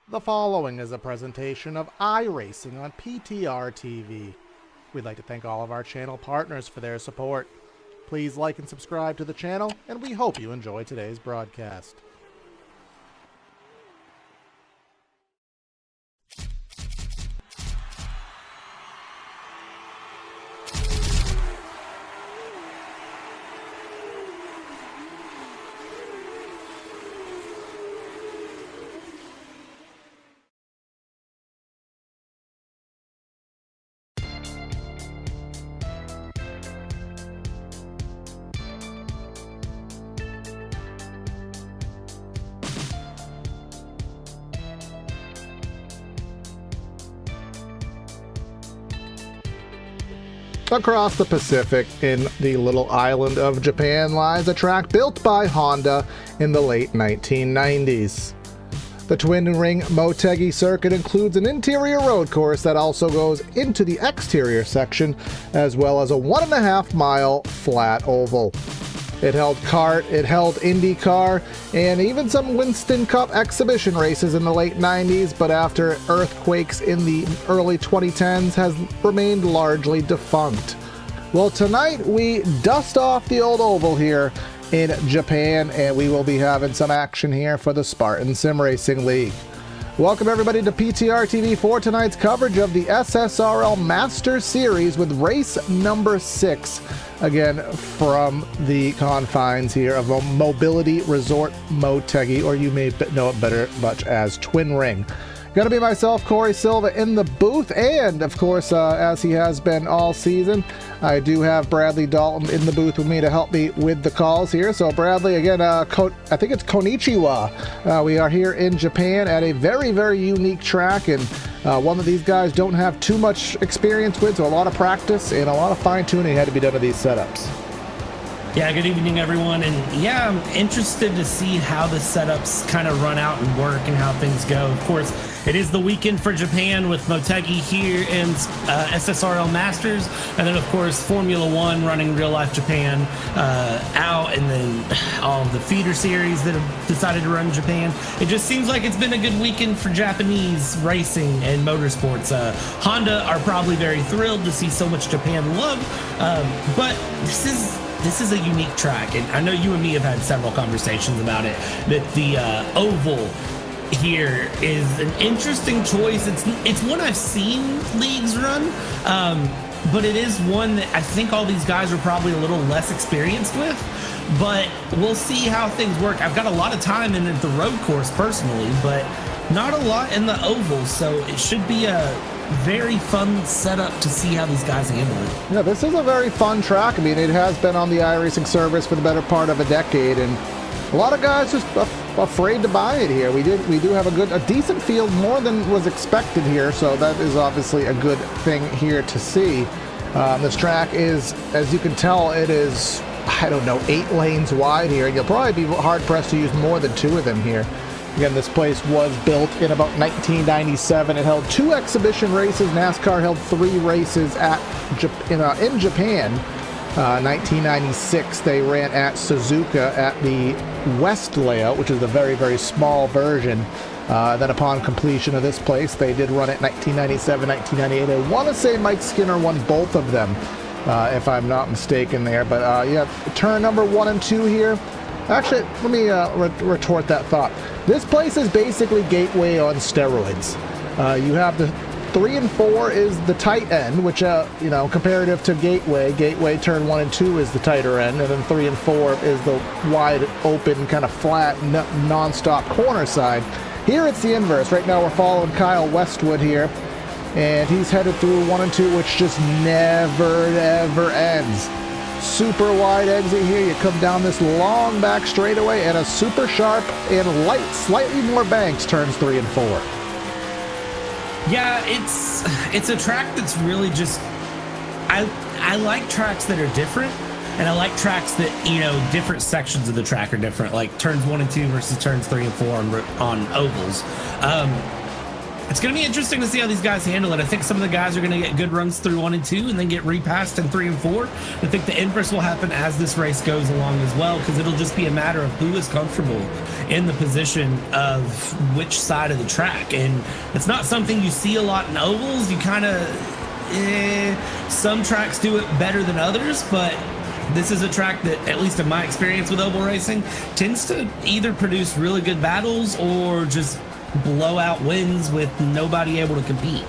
The following is a presentation of iRacing on PTRTV. We'd like to thank all of our channel partners for their support. Please like and subscribe to the channel, and we hope you enjoy today's broadcast. Across the Pacific, in the little island of Japan, lies a track built by Honda in the late 1990s. The twin-ring Motegi circuit includes an interior road course that also goes into the exterior section, as well as a 1.5-mile flat oval. It held kart, it held IndyCar, and even some Winston Cup exhibition races in the late 90s, but after earthquakes in the early 2010s has remained largely defunct. Well, tonight we dust off the old oval here in Japan, and we will be having some action here for the Spartan SimRacing League. Welcome everybody to PTRTV for tonight's coverage of the SSRL Masters Series with race number 6. Again, from the confines here of Mobility Resort Motegi, or you may know it better much as Twin Ring. Gonna be myself, Corey Silva, in the booth, and of course, as he has been all season, I do have Bradley Dalton in the booth with me to help me with the calls here. So Bradley, again, I think it's Konnichiwa. We are here in Japan at a very, very unique track, and one that these guys don't have too much experience with, so a lot of practice and a lot of fine-tuning had to be done to these setups. Yeah, good evening, everyone. And yeah, I'm interested to see how the setups kind of run out and work and how things go. Of course, it is the weekend for Japan with Motegi here in SSRL Masters. And then, of course, Formula One running Real Life Japan out. And then all of the feeder series that have decided to run Japan. It just seems like it's been a good weekend for Japanese racing and motorsports. Honda are probably very thrilled to see so much Japan love. But this is a unique track, and I know you and me have had several conversations about it, that the oval here is an interesting choice. It's one I've seen leagues run, but it is one that I think all these guys are probably a little less experienced with, but we'll see how things work. I've got a lot of time in the road course personally, but not a lot in the oval, so it should be a very fun setup to see how these guys handle it. Yeah, this is a very fun track. I mean, it has been on the iRacing service for the better part of a decade, and a lot of guys just afraid to buy it here. We do have a decent field, more than was expected here, so that is obviously a good thing here to see. This track is, as you can tell, it is, I don't know, 8 lanes wide here. You'll probably be hard-pressed to use more than 2 of them here. Again, this place was built in about 1997. It held 2 exhibition races. NASCAR held 3 races in Japan. 1996, they ran at Suzuka at the West layout, which is a very, very small version. Then upon completion of this place, they did run it 1997, 1998. I want to say Mike Skinner won both of them, if I'm not mistaken there. But yeah, turn number 1 and 2 here. Actually, let me retort that thought. This place is basically Gateway on steroids. You have the 3 and 4 is the tight end, which, you know, comparative to Gateway. Gateway turn 1 and 2 is the tighter end, and then 3 and 4 is the wide open, kind of flat, non-stop corner side. Here it's the inverse. Right now we're following Kyle Westwood here, and he's headed through 1 and 2, which just never, ever ends. Super wide exit here. You come down this long back straightaway, and a super sharp and light, slightly more banked turns 3 and 4. Yeah, it's a track that's really just, I like tracks that are different, and I like tracks that, you know, different sections of the track are different, like turns 1 and 2 versus turns 3 and 4 on ovals. it's going to be interesting to see how these guys handle it. I think some of the guys are going to get good runs through 1 and 2 and then get repassed in 3 and 4. I think the inverse will happen as this race goes along as well, because it'll just be a matter of who is comfortable in the position of which side of the track. And it's not something you see a lot in ovals. You kind of, some tracks do it better than others, but this is a track that, at least in my experience with oval racing, tends to either produce really good battles or just blowout wins with nobody able to compete.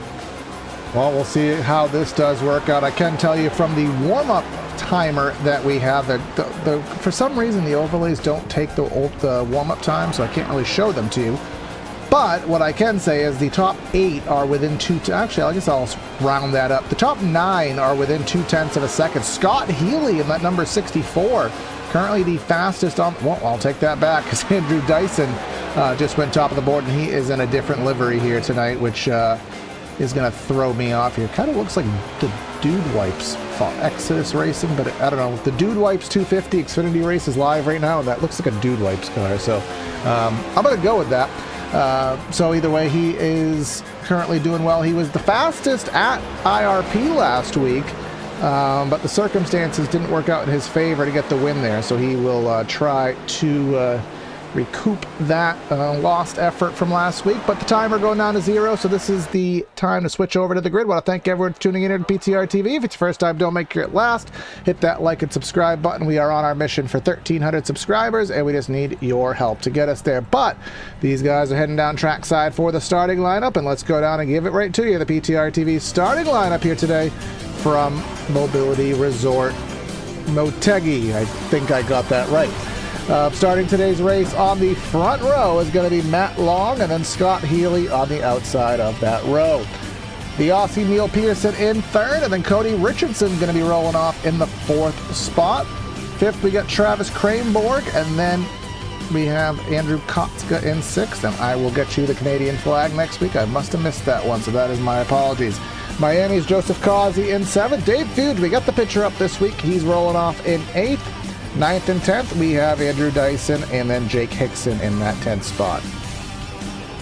Well, we'll see how this does work out. I can tell you from the warm-up timer that we have, that for some reason the overlays don't take the warm-up time, so I can't really show them to you. But what I can say is the top 8 are within actually, I guess I'll round that up. The top 9 are within 0.2 of a second. Scott Healy in that number 64, currently the fastest on, well, I'll take that back, because Andrew Dyson just went top of the board, and he is in a different livery here tonight, which is going to throw me off here. Kind of looks like the Dude Wipes Exodus Racing, but I don't know. The Dude Wipes 250 Xfinity race is live right now, and that looks like a Dude Wipes car, so I'm going to go with that. So either way, he is currently doing well. He was the fastest at IRP last week, but the circumstances didn't work out in his favor to get the win there, so he will try to recoup that lost effort from last week. But the timer going down to 0, so this is the time to switch over to the grid. I want to thank everyone for tuning in to PTRTV. If it's your first time, don't make it last. Hit that like and subscribe button. We are on our mission for 1,300 subscribers, and we just need your help to get us there. But these guys are heading down trackside for the starting lineup, and let's go down and give it right to you. The PTRTV starting lineup here today from Mobility Resort Motegi. I think I got that right. Starting today's race on the front row is going to be Matt Long, and then Scott Healy on the outside of that row. The Aussie Neil Pearson in third, and then Cody Richardson going to be rolling off in the 4th spot. 5th, we got Travis Kraneborg, and then we have Andrew Kotzka in 6th, and I will get you the Canadian flag next week. I must have missed that one, so that is my apologies. Miami's Joseph Causey in 7th. Dave Fuge, we got the picture up this week. He's rolling off in 8th. 9th and 10th, we have Andrew Dyson, and then Jake Hickson in that 10th spot.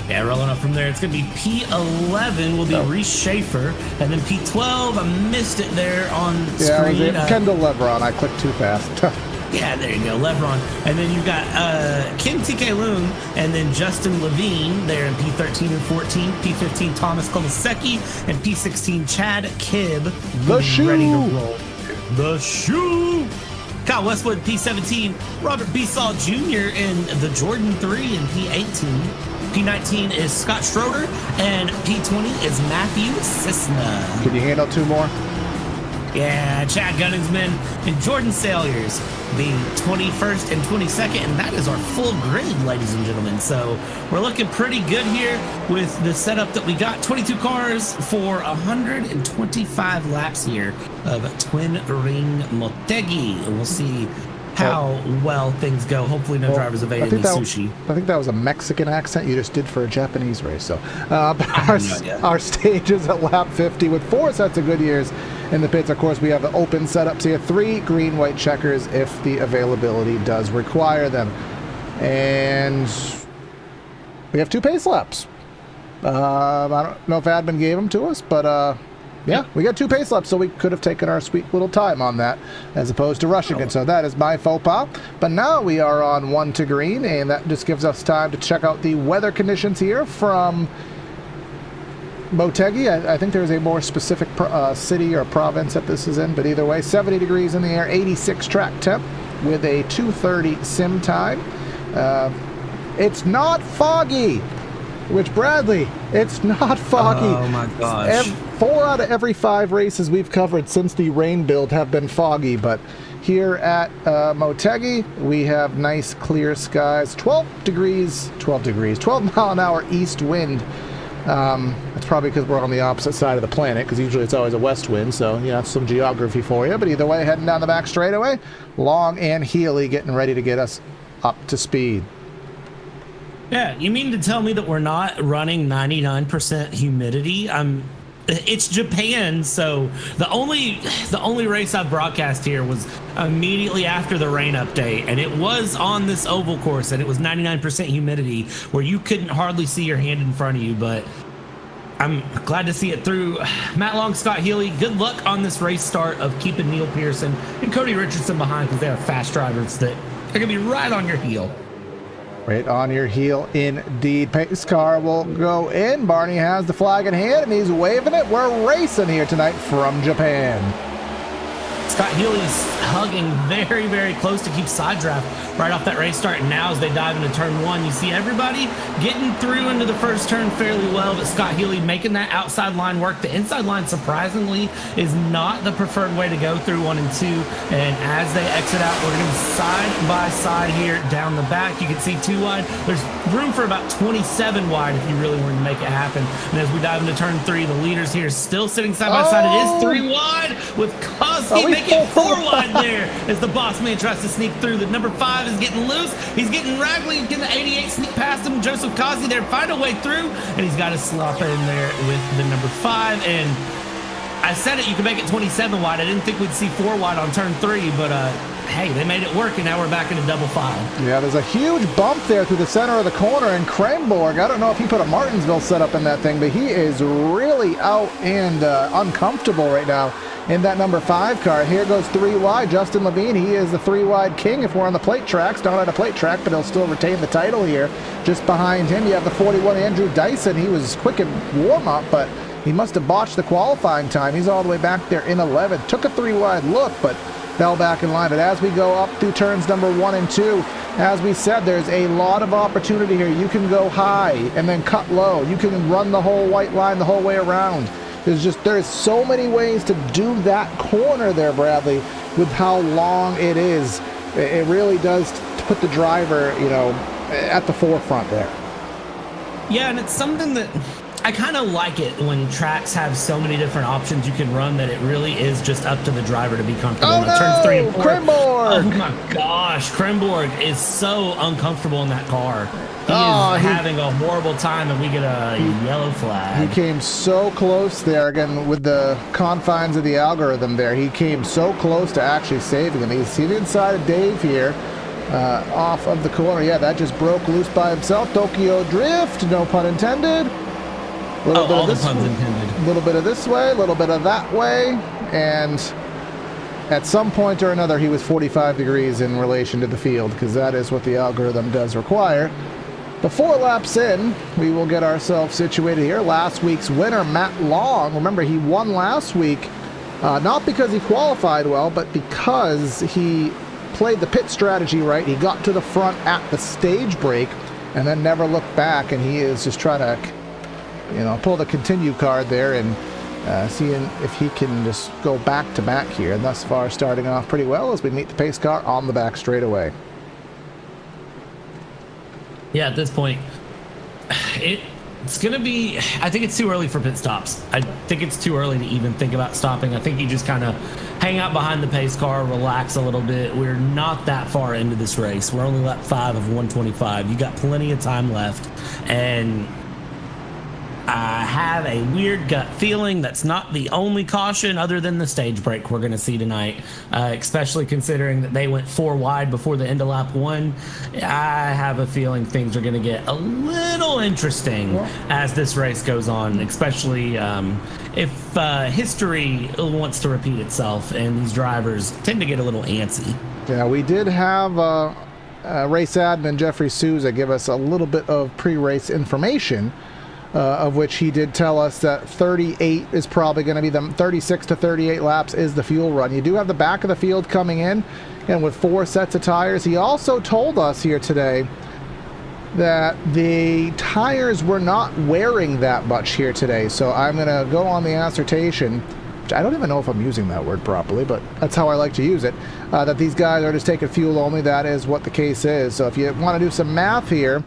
Yeah, rolling up from there, it's going to be P11 will be Reese Schaefer, and then P12, I missed it there on screen. Kendall Lebron, I clicked too fast. Yeah, there you go, Lebron. And then you've got Kim TK Loon, and then Justin Levine there in P13 and 14, P15 Thomas Kolosecki, and P16 Chad Kibb. The shoe! Ready to roll. The shoe! Kyle Westwood, P17, Robert Besaw Jr. in the Jordan 3 and P18. P19 is Scott Schroeder, and P20 is Matthew Cisna. Can you handle 2 more? Yeah, Chad Gunningsman and Jordan Salyers being 21st and 22nd, and that is our full grid, ladies and gentlemen. So we're looking pretty good here with the setup that we got. 22 cars for 125 laps here of Twin Ring Motegi, and we'll see how well things go. Hopefully no drivers evaded any sushi. I think that was a Mexican accent you just did for a Japanese race. So our stage is at lap 50 with 4 sets of Goodyears in the pits. Of course, we have the open setups here, 3 green-white checkers if the availability does require them. And we have 2 pace laps. I don't know if admin gave them to us, but yeah, we got 2 pace laps, so we could have taken our sweet little time on that as opposed to rushing it. So that is my faux pas. But now we are on 1 to green, and that just gives us time to check out the weather conditions here from Motegi. I think there's a more specific city or province that this is in, but either way, 70 degrees in the air, 86 track temp with a 2:30 sim time. It's not foggy. Which, Bradley, it's not foggy. Oh my gosh. 4 out of every 5 races we've covered since the rain build have been foggy, but here at Motegi, we have nice clear skies. 12 mile an hour east wind. It's probably because we're on the opposite side of the planet, because usually it's always a west wind, so yeah, some geography for you. But either way, heading down the back straightaway, Long and Healy getting ready to get us up to speed. Yeah, you mean to tell me that we're not running 99% humidity? It's Japan, so the only race I've broadcast here was immediately after the rain update, and it was on this oval course, and it was 99% humidity where you couldn't hardly see your hand in front of you. But I'm glad to see it through. Matt Long, Scott Healy, good luck on this race start of keeping Neil Pearson and Cody Richardson behind, because they are fast drivers that are going to be right on your heel. Right on your heel indeed. Pace car will go in. Barney has the flag in hand and he's waving it. We're racing here tonight from Japan. Scott Healy's hugging very, very close to keep side draft right off that race start. And now as they dive into turn one, you see everybody getting through into the first turn fairly well, but Scott Healy making that outside line work. The inside line, surprisingly, is not the preferred way to go through 1 and 2. And as they exit out, we're going to be side by side here down the back. You can see 2 wide. There's room for about 27 wide if you really wanted to make it happen. And as we dive into turn 3, the leaders here still sitting side by side. It is 3 wide with Cosby making 4 wide there as the boss man tries to sneak through. The number 5 is getting loose. He's getting raggly. He's getting the 88 sneak past him. Joseph Cosby there, find a way through, and he's got to slop in there with the number 5. And I said it, you can make it 27 wide. I didn't think we'd see 4 wide on turn 3, but hey, they made it work, and now we're back into double 5. Yeah, there's a huge bump there through the center of the corner, and Krenborg, I don't know if he put a Martinsville setup in that thing, but he is really out and uncomfortable right now in that number 5 car. Here goes 3 wide. Justin Levine, he is the 3 wide king if we're on the plate tracks. Not on a plate track, but he'll still retain the title here. Just behind him, you have the 41 Andrew Dyson. He was quick in warm-up, but he must have botched the qualifying time. He's all the way back there in 11th. Took a 3 wide look, but fell back in line. But as we go up through turns number 1 and 2, as we said, there's a lot of opportunity here. You can go high and then cut low. You can run the whole white line the whole way around. There's so many ways to do that corner there, Bradley, with how long it is. It really does put the driver, you know, at the forefront there. Yeah, and it's something that I kind of like it when tracks have so many different options you can run that it really is just up to the driver to be comfortable. Oh, no! Turns 3 and 4. Krenborg! Oh my gosh, Krenborg is so uncomfortable in that car. He is having a horrible time, and we get a yellow flag. He came so close there, again, with the confines of the algorithm there. He came so close to actually saving him. He's inside of Dave here, off of the corner. Yeah, that just broke loose by himself. Tokyo Drift, no pun intended. All the puns intended. A little bit of this way, a little bit of that way, and at some point or another, he was 45 degrees in relation to the field, because that is what the algorithm does require. The 4 laps in, we will get ourselves situated here. Last week's winner, Matt Long. Remember, he won last week, not because he qualified well, but because he played the pit strategy right. He got to the front at the stage break and then never looked back, and he is just trying to, you know, pull the continue card there and seeing if he can just go back to back here. And thus far, starting off pretty well as we meet the pace car on the back straightaway. Yeah, at this point, it's going to be, I think it's too early for pit stops. I think it's too early to even think about stopping. I think you just kind of hang out behind the pace car, relax a little bit. We're not that far into this race. We're only lap 5 of 125. You got plenty of time left, and I have a weird gut feeling that's not the only caution other than the stage break we're going to see tonight, especially considering that they went 4 wide before the end of lap 1. I have a feeling things are going to get a little interesting as this race goes on, especially if history wants to repeat itself and these drivers tend to get a little antsy. Yeah, we did have race admin Jeffrey Souza give us a little bit of pre-race information, of which he did tell us that 38 is probably going to be the 36 to 38 laps is the fuel run. You do have the back of the field coming in, and with 4 sets of tires. He also told us here today that the tires were not wearing that much here today. So I'm going to go on the assertion, which I don't even know if I'm using that word properly, but that's how I like to use it, that these guys are just taking fuel only. That is what the case is. So if you want to do some math here,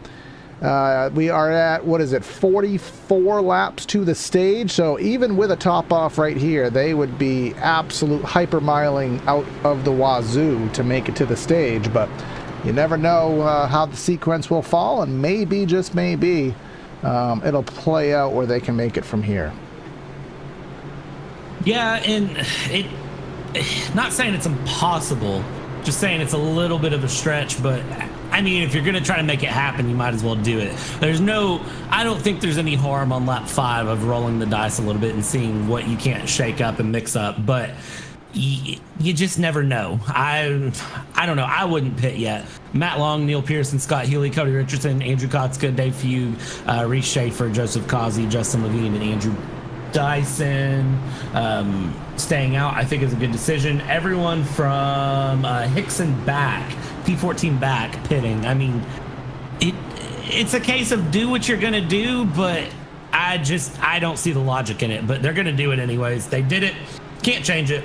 we are at, what is it, 44 laps to the stage. So even with a top off right here, they would be absolute hypermiling out of the wazoo to make it to the stage. But you never know how the sequence will fall, and maybe, just maybe, it'll play out where they can make it from here. Yeah, and not saying it's impossible, just saying it's a little bit of a stretch, but I I mean, if you're going to try to make it happen, you might as well do it. I don't think there's any harm on lap 5 of rolling the dice a little bit and seeing what you can't shake up and mix up, but you just never know. I don't know. I wouldn't pit yet. Matt Long, Neil Pearson, Scott Healy, Cody Richardson, Andrew Kotska, Dave Few, Reese Schaefer, Joseph Causey, Justin Levine, and Andrew Dyson staying out, I think, is a good decision. Everyone from Hickson back, P14 back, pitting. I mean, it's a case of do what you're gonna do, but I don't see the logic in it. But they're gonna do it anyways. They did it. Can't change it.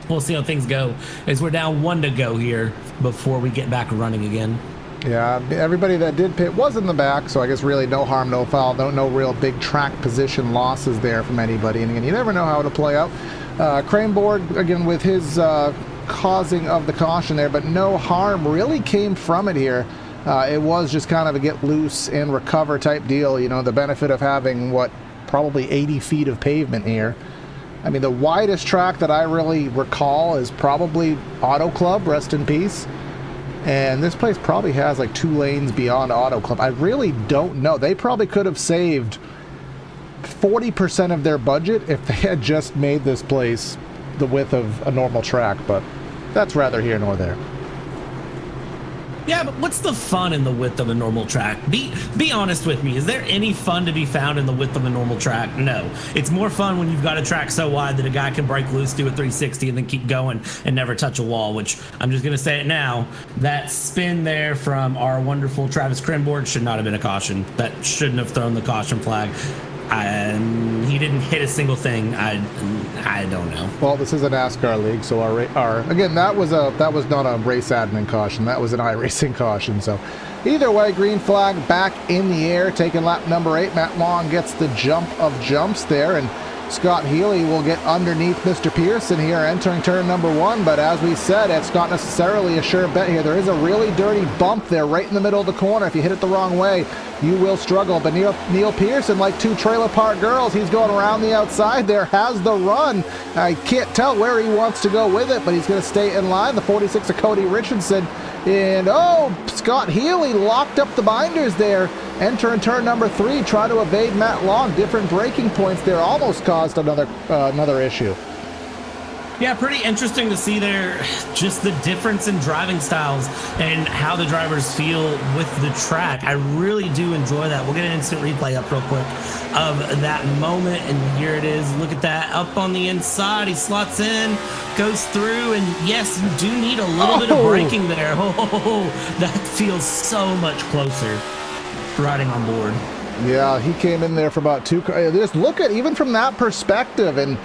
We'll see how things go as we're down 1 to go here before we get back running again. Yeah, everybody that did pit was in the back, so I guess really no harm, no foul. No real big track position losses there from anybody. And again, you never know how it'll play out. Craneboard, again, with his causing of the caution there, but no harm really came from it here. It was just kind of a get loose and recover type deal. You know, the benefit of having, probably 80 feet of pavement here. I mean, the widest track that I really recall is probably Auto Club, rest in peace. And this place probably has like 2 lanes beyond Auto Club. I really don't know. They probably could have saved 40% of their budget if they had just made this place the width of a normal track, but that's rather here nor there. Yeah, but what's the fun in the width of a normal track? Be honest with me. Is there any fun to be found in the width of a normal track? No. It's more fun when you've got a track so wide that a guy can break loose, do a 360, and then keep going and never touch a wall, which I'm just going to say it now. That spin there from our wonderful Travis Cranboard should not have been a caution. That shouldn't have thrown the caution flag. He didn't hit a single thing. I don't know. Well, this is a NASCAR league, so our again, that was not a race admin caution. That was an iRacing caution. So either way, green flag back in the air, taking lap number 8. Matt Long gets the jump of jumps there, and Scott Healy will get underneath Mr. Pearson here, entering turn number 1. But as we said, it's not necessarily a sure bet here. There is a really dirty bump there right in the middle of the corner. If you hit it the wrong way, you will struggle. But Neil Pearson, like 2 trailer park girls, he's going around the outside there, has the run. I can't tell where he wants to go with it, but he's going to stay in line. The 46 of Cody Richardson. And Scott Healy locked up the binders there. Entering turn number 3, try to evade Matt Long. Different braking points there almost caused another issue. Yeah, pretty interesting to see there just the difference in driving styles and how the drivers feel with the track. I really do enjoy that. We'll get an instant replay up real quick of that moment, and here it is. Look at that up on the inside. He slots in, goes through, and yes, you do need a little bit of braking there. That feels so much closer riding on board. Yeah, he came in there for about 2. Just look at even from that perspective, and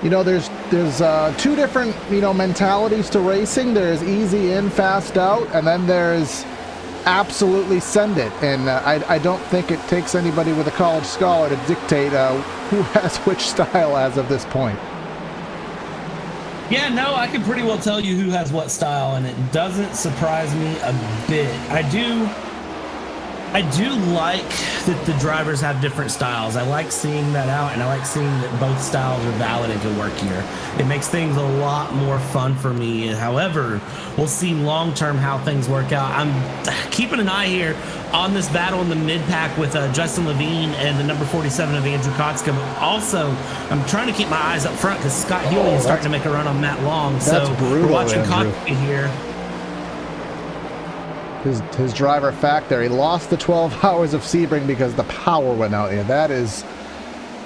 you know, there's 2 different, mentalities to racing. There's easy in, fast out, and then there's absolutely send it. And I don't think it takes anybody with a college scholar to dictate who has which style as of this point. Yeah, no, I can pretty well tell you who has what style, and it doesn't surprise me a bit. I do like that the drivers have different styles. I like seeing that out, and I like seeing that both styles are valid and can work here. It makes things a lot more fun for me. However, we'll see long-term how things work out. I'm keeping an eye here on this battle in the mid-pack with Justin Levine and the number 47 of Andrew Kotska, but also I'm trying to keep my eyes up front because Scott Healy is starting to make a run on Matt Long. So brutal, we're watching Andrew. Kotska here. His driver fact there, he lost the 12 hours of Sebring because the power went out here. That is,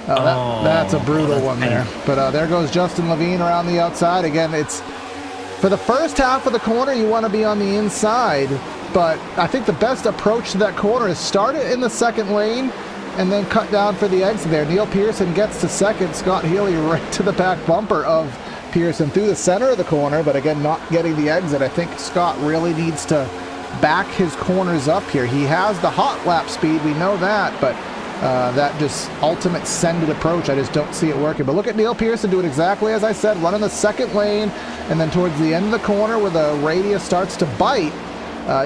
that's a brutal one there. But there goes Justin Levine around the outside. Again, it's for the first half of the corner, you want to be on the inside, but I think the best approach to that corner is start it in the second lane and then cut down for the exit there. Neil Pearson gets to second. Scott Healy right to the back bumper of Pearson through the center of the corner, but again, not getting the exit. I think Scott really needs to back his corners up here. He has the hot lap speed, we know that, but that just ultimate send-it approach, I just don't see it working. But look at Neil Pearson doing exactly as I said, running the second lane, and then towards the end of the corner where the radius starts to bite,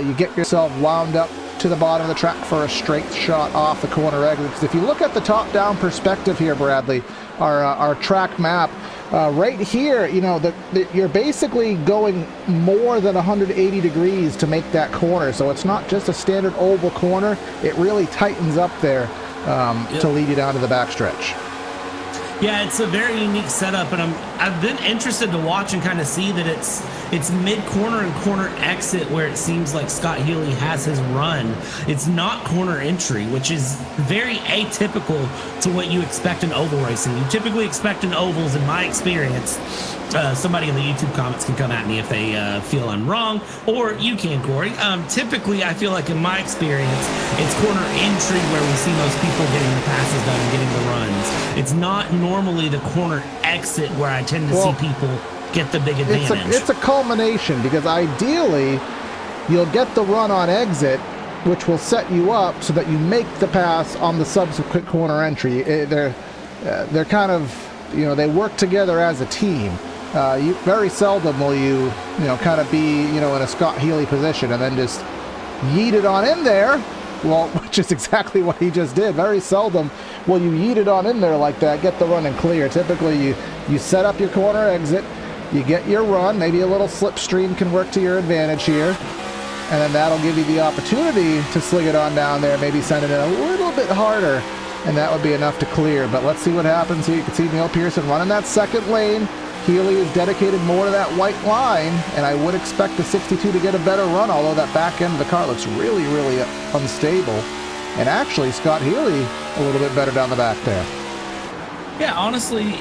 you get yourself wound up to the bottom of the track for a straight shot off the corner exit. Because if you look at the top-down perspective here, Bradley, our track map, Right here, you know, you're basically going more than 180 degrees to make that corner, so it's not just a standard oval corner. It really tightens up there to lead you down to the backstretch. Yeah, it's a very unique setup, and I've been interested to watch and kind of see that it's mid-corner and corner exit where it seems like Scott Healy has his run. It's not corner entry, which is very atypical to what you expect in oval racing. You typically expect in ovals, in my experience. Somebody in the YouTube comments can come at me if they feel I'm wrong, or you can, Corey. Typically, I feel like in my experience, it's corner entry where we see most people getting the passes done and getting the runs. It's not normally the corner exit where I tend to see people get the big advantage. It's a culmination, because ideally, you'll get the run on exit, which will set you up so that you make the pass on the subsequent corner entry. They're kind of, you know, they work together as a team. Very seldom will you kind of be, in a Scott Healy position and then just yeet it on in there, well, which is exactly what he just did. Very seldom will you yeet it on in there like that, get the run and clear. Typically, you set up your corner exit, you get your run, maybe a little slipstream can work to your advantage here, and then that'll give you the opportunity to sling it on down there, maybe send it in a little bit harder, and that would be enough to clear. But let's see what happens here. You can see Neil Pearson running that second lane. Healy is dedicated more to that white line, and I would expect the 62 to get a better run, although that back end of the car looks really, really unstable. And actually, Scott Healy a little bit better down the back there. Yeah, honestly,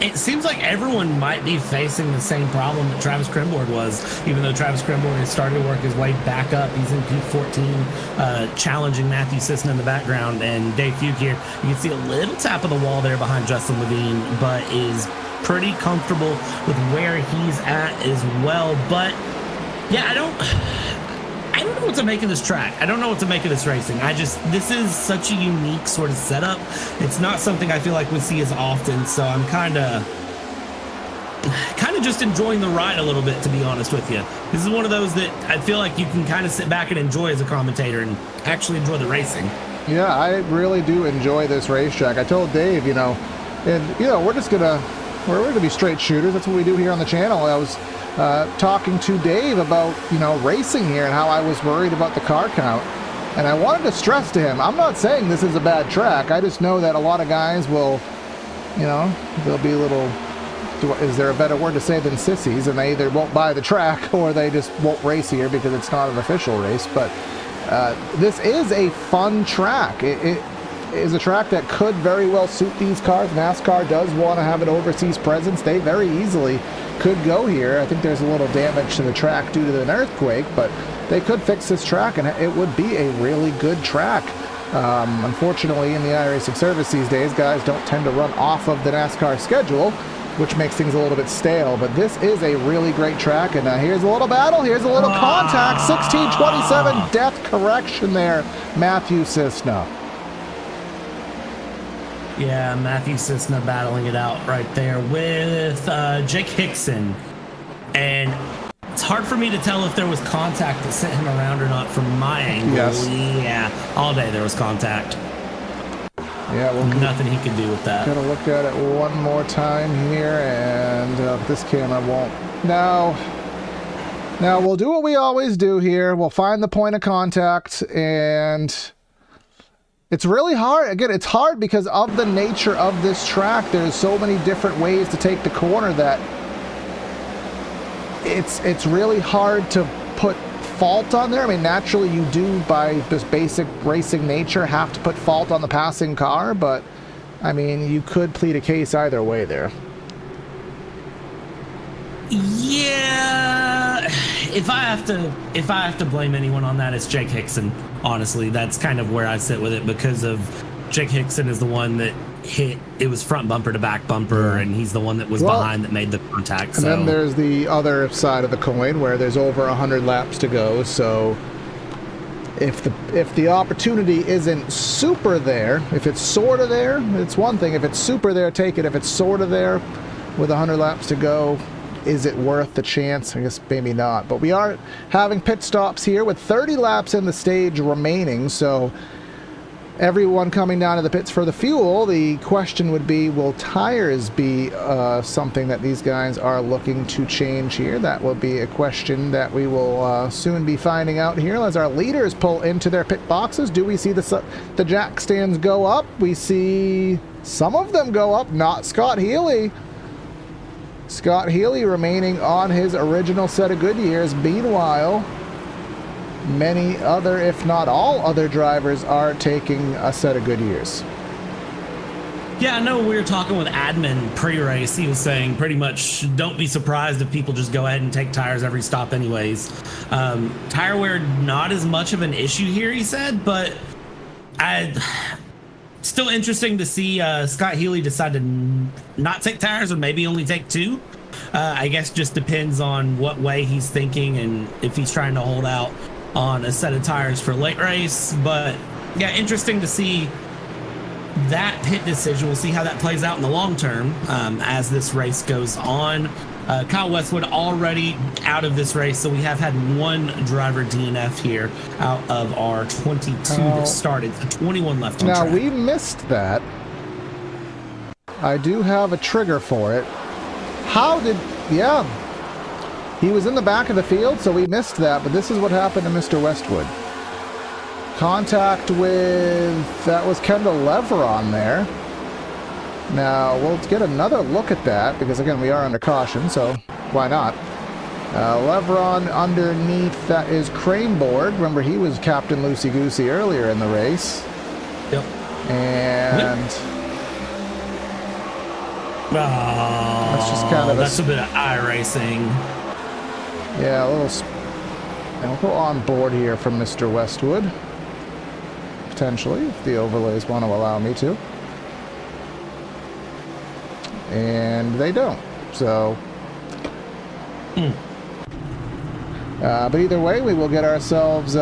it seems like everyone might be facing the same problem that Travis Crimborg was, even though Travis Crimborg has started to work his way back up. He's in P14, challenging Matthew Sisson in the background, and Dave Fuke here. You can see a little tap of the wall there behind Justin Levine, but is pretty comfortable with where he's at as well. But yeah, I don't know what to make of this track. I don't know what to make of this racing. This is such a unique sort of setup. It's not something I feel like we see as often, so I'm kind of just enjoying the ride a little bit, to be honest with you. This is one of those that I feel like you can kind of sit back and enjoy as a commentator and actually enjoy the racing. Yeah, I really do enjoy this racetrack. I told Dave, we're going to be straight shooters. That's what we do here on the channel. I was talking to Dave about, racing here and how I was worried about the car count. And I wanted to stress to him, I'm not saying this is a bad track. I just know that a lot of guys will, they'll be a little, is there a better word to say than sissies? And they either won't buy the track or they just won't race here because it's not an official race. But this is a fun track. It is a track that could very well suit these cars. NASCAR does want to have an overseas presence. They very easily could go here. I think there's a little damage to the track due to an earthquake, but they could fix this track and it would be a really good track. Unfortunately, in the iRacing service these days, guys don't tend to run off of the NASCAR schedule, which makes things a little bit stale. But this is a really great track, and here's a little battle. Here's a little contact. 1627 death correction there, Matthew Cisna. Yeah, Matthew Cisna battling it out right there with Jake Hickson. And it's hard for me to tell if there was contact that sent him around or not from my angle. Yes. Yeah, all day there was contact. Yeah, well, nothing he could do with that. Gonna look at it one more time here, and this camera won't. Now we'll do what we always do here. We'll find the point of contact, and it's really hard. Again, it's hard because of the nature of this track. There's so many different ways to take the corner that it's really hard to put fault on there. I mean, naturally you do, by just basic racing nature, have to put fault on the passing car, but I mean, you could plead a case either way there. Yeah, if I have to blame anyone on that, it's Jake Hickson. Honestly, that's kind of where I sit with it, because of Jake Hickson is the one that hit. It was front bumper to back bumper, and he's the one that was behind that made the contact. And then there's the other side of the coin where there's over 100 laps to go. So if the opportunity isn't super there, if it's sort of there, it's one thing. If it's super there, take it. If it's sort of there with 100 laps to go, is it worth the chance? I guess maybe not. But we are having pit stops here with 30 laps in the stage remaining, so everyone coming down to the pits for the fuel, the question would be, will tires be something that these guys are looking to change here? That will be a question that we will soon be finding out here as our leaders pull into their pit boxes. Do we see the jack stands go up? We see some of them go up, not Scott Healy. Scott Healy remaining on his original set of Goodyears. Meanwhile, many other, if not all other drivers are taking a set of Goodyears. Yeah, I know we were talking with admin pre-race. He was saying pretty much don't be surprised if people just go ahead and take tires every stop anyways. Tire wear, not as much of an issue here, he said, but still interesting to see Scott Healy decide to not take tires or maybe only take 2. I guess just depends on what way he's thinking and if he's trying to hold out on a set of tires for late race. But yeah, interesting to see that pit decision. We'll see how that plays out in the long term as this race goes on. Kyle Westwood already out of this race, so we have had one driver DNF here out of our 22 that started, so 21 left on track. Now, we missed that. I do have a trigger for it. Yeah. He was in the back of the field, so we missed that, but this is what happened to Mr. Westwood. Contact with, that was Kendall Leveron there. Now, we'll get another look at that, because again, we are under caution, so why not? Leveron underneath, that is Craneboard. Remember, he was Captain Loosey Goosey earlier in the race. Yep. And... that's just kind of that's a bit of iRacing. Yeah, a little... And we'll go on board here from Mr. Westwood. Potentially, if the overlays want to allow me to. And they don't, so... but either way, we will get ourselves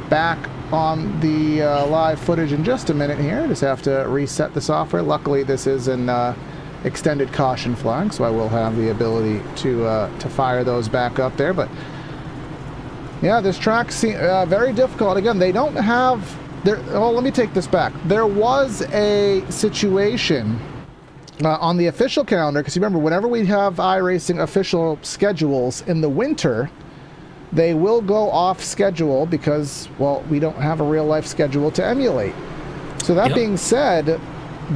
back on the live footage in just a minute here. Just have to reset the software. Luckily, this is an extended caution flag, so I will have the ability to fire those back up there. But yeah, this track seems very difficult. Again, they don't have... Oh, let me take this back. There was a situation on the official calendar, because you remember, whenever we have iRacing official schedules in the winter, they will go off schedule because, well, we don't have a real life schedule to emulate. So that being said,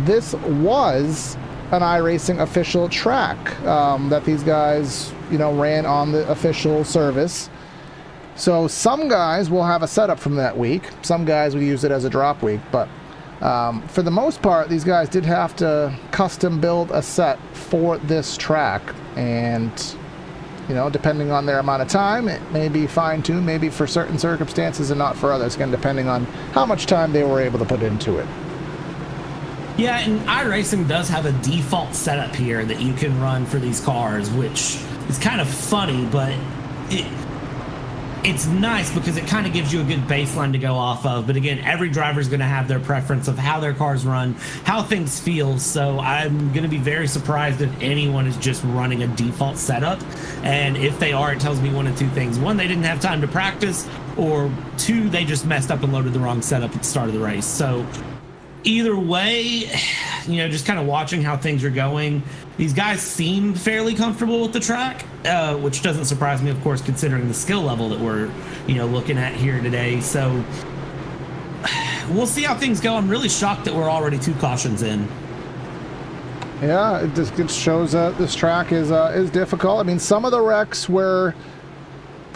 this was an iRacing official track that these guys, you know, ran on the official service. So some guys will have a setup from that week. Some guys will use it as a drop week, but for the most part, these guys did have to custom build a set for this track, and you know, depending on their amount of time, it may be fine-tuned, maybe for certain circumstances and not for others, again, depending on how much time they were able to put into it. Yeah, and iRacing does have a default setup here that you can run for these cars, which is kind of funny, but it's nice because it kind of gives you a good baseline to go off of. But again, every driver is going to have their preference of how their cars run, how things feel. So I'm going to be very surprised if anyone is just running a default setup. And if they are, it tells me one of two things. One, they didn't have time to practice, or two, they just messed up and loaded the wrong setup at the start of the race. So either way, you know, just kind of watching how things are going. These guys seem fairly comfortable with the track, which doesn't surprise me, of course, considering the skill level that we're, you know, looking at here today. So we'll see how things go. I'm really shocked that we're already 2 cautions in. Yeah, it just shows that this track is difficult. I mean, some of the wrecks were,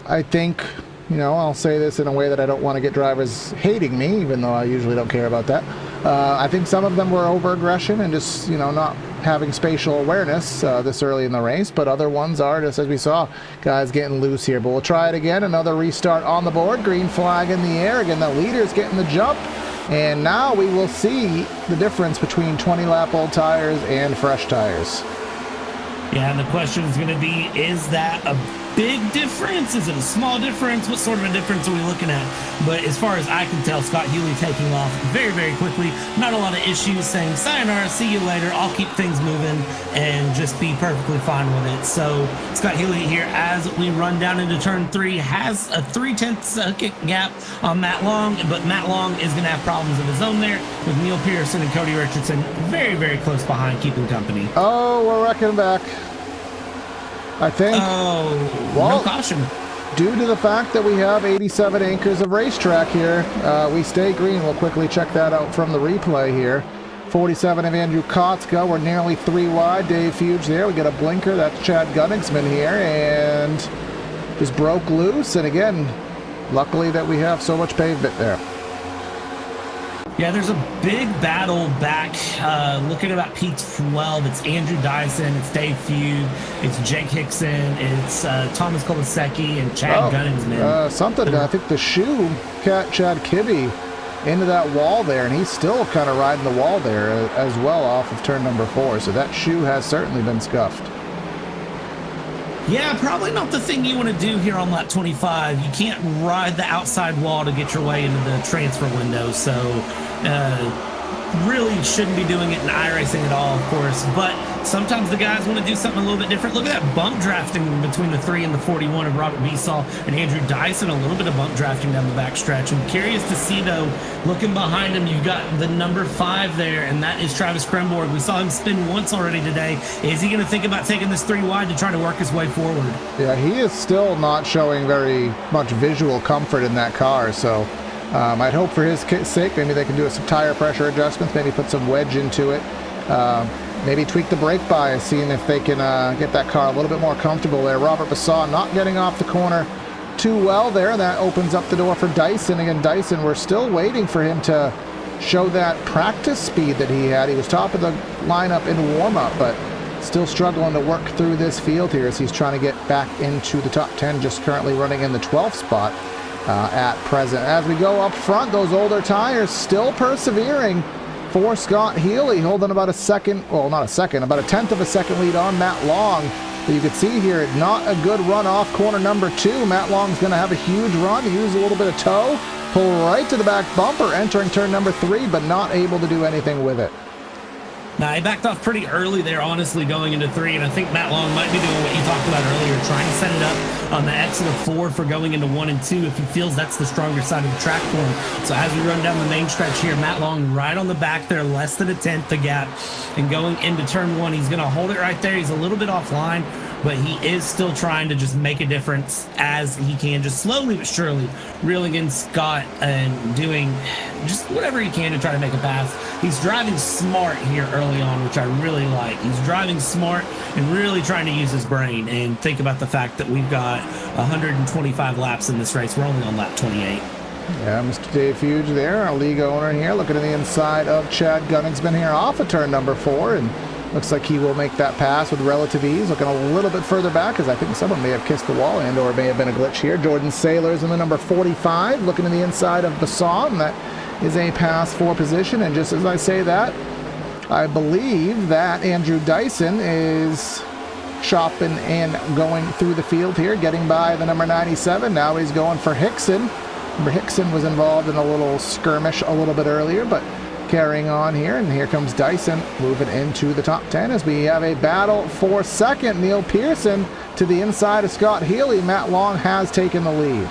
I think, you know, I'll say this in a way that I don't want to get drivers hating me, even though I usually don't care about that. I think some of them were over-aggression and just, you know, not having spatial awareness this early in the race, but other ones are, just as we saw, guys getting loose here. But we'll try it again. Another restart on the board. Green flag in the air. Again, the leader's getting the jump. And now we will see the difference between 20-lap old tires and fresh tires. Yeah, and the question is going to be, is that big difference? Is it a small difference? What sort of a difference are we looking at? But as far as I can tell, Scott Healy taking off very, very quickly. Not a lot of issues, saying sayonara, see you later, I'll keep things moving and just be perfectly fine with it. So Scott Healy here, as we run down into turn 3, has a 0.3 second gap on Matt Long, but Matt Long is going to have problems of his own there with Neil Pearson and Cody Richardson very, very close behind, keeping company. Oh, we're wrecking back, I think. Oh, well, no caution. Due to the fact that we have 87 acres of racetrack here, we stay green. We'll quickly check that out from the replay here. 47 of Andrew Kotzka. We're nearly 3 wide. Dave Fuge there. We get a blinker. That's Chad Gunningsman here. And just broke loose. And again, luckily that we have so much pavement there. Yeah, there's a big battle back, looking at about P12. It's Andrew Dyson, it's Dave Feud, it's Jake Hickson, it's Thomas Kolasecki, and Chad Gunningsman. Something, I think the shoe cat Chad Kibbe into that wall there, and he's still kind of riding the wall there as well off of turn number 4. So that shoe has certainly been scuffed. Yeah, probably not the thing you want to do here on lap 25. You can't ride the outside wall to get your way into the transfer window, so really shouldn't be doing it in iRacing at all, of course. But sometimes the guys want to do something a little bit different. Look at that bump drafting between the 3 and the 41 of Robert Besaw and Andrew Dyson. A little bit of bump drafting down the back stretch. I'm curious to see, though, looking behind him, you've got the number 5 there, and that is Travis Kremborg. We saw him spin once already today. Is he going to think about taking this 3 wide to try to work his way forward? Yeah, he is still not showing very much visual comfort in that car, so I'd hope for his sake maybe they can do some tire pressure adjustments, maybe put some wedge into it, maybe tweak the brake bias, seeing if they can get that car a little bit more comfortable there. Robert Besaw not getting off the corner too well there. That opens up the door for Dyson. Again, Dyson, we're still waiting for him to show that practice speed that he had. He was top of the lineup in warm-up, but still struggling to work through this field here as he's trying to get back into the top 10, just currently running in the 12th spot at present. As we go up front, those older tires still persevering for Scott Healy, holding about a second, well, not a second, about a 1/10 of a second lead on Matt Long. But you can see here, not a good run off corner number 2. Matt Long's going to have a huge run, use a little bit of toe, pull right to the back bumper, entering turn number 3, but not able to do anything with it. Now, he backed off pretty early there, honestly, going into 3, and I think Matt Long might be doing what you talked about earlier, trying to set it up on the exit of 4 for going into 1 and 2 if he feels that's the stronger side of the track for him. So as we run down the main stretch here, Matt Long right on the back there, less than a 1/10 the gap, and going into turn 1, he's going to hold it right there. He's a little bit offline, but he is still trying to just make a difference as he can, just slowly but surely reeling in Scott and doing just whatever he can to try to make a pass. He's driving smart here early on, which I really like. He's driving smart and really trying to use his brain and think about the fact that we've got 125 laps in this race. We're only on lap 28. Yeah, Mr. Dave Fuge there, our league owner here, looking at the inside of Chad Gunningsman here off of turn number 4, and looks like he will make that pass with relative ease. Looking a little bit further back, as I think someone may have kissed the wall and or may have been a glitch here. Jordan Saylor's in the number 45, looking to the inside of Besaw, and that is a pass for position. And just as I say that, I believe that Andrew Dyson is chopping and going through the field here, getting by the number 97. Now he's going for Hickson. Remember, Hickson was involved in a little skirmish a little bit earlier, but carrying on here, and here comes Dyson moving into the top 10 as we have a battle for second. Neil Pearson to the inside of Scott Healy. Matt Long has taken the lead.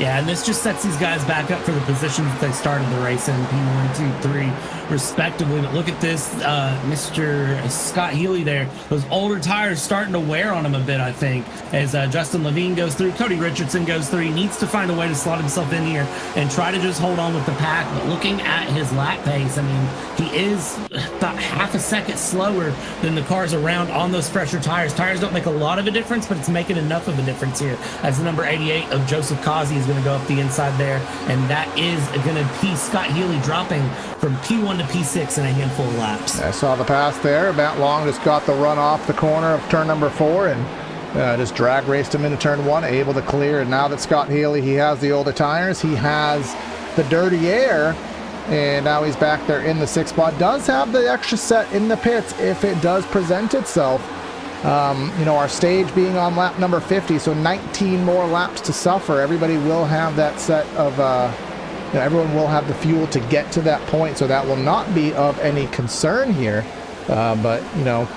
Yeah, and this just sets these guys back up for the positions that they started the race in, P1, 2, 3, respectively. But look at this, Mr. Scott Healy there. Those older tires starting to wear on him a bit, I think, as Justin Levine goes through. Cody Richardson goes through. He needs to find a way to slot himself in here and try to just hold on with the pack. But looking at his lap pace, I mean, he is about half a second slower than the cars around on those fresher tires. Tires don't make a lot of a difference, but it's making enough of a difference here as the number 88 of Joseph Kazi is going to go up the inside there, and that is going to be Scott Healy dropping from P1 to P6 in a handful of laps. I saw the pass there. Matt Long just got the run off the corner of turn number 4 and just drag raced him into turn 1, able to clear. And now that Scott Healy, he has the older tires, he has the dirty air, and now he's back there in the 6th spot. Does have the extra set in the pits if it does present itself. You know, our stage being on lap number 50, so 19 more laps to suffer. Everybody will have that set of, you know, everyone will have the fuel to get to that point, so that will not be of any concern here. But, you know,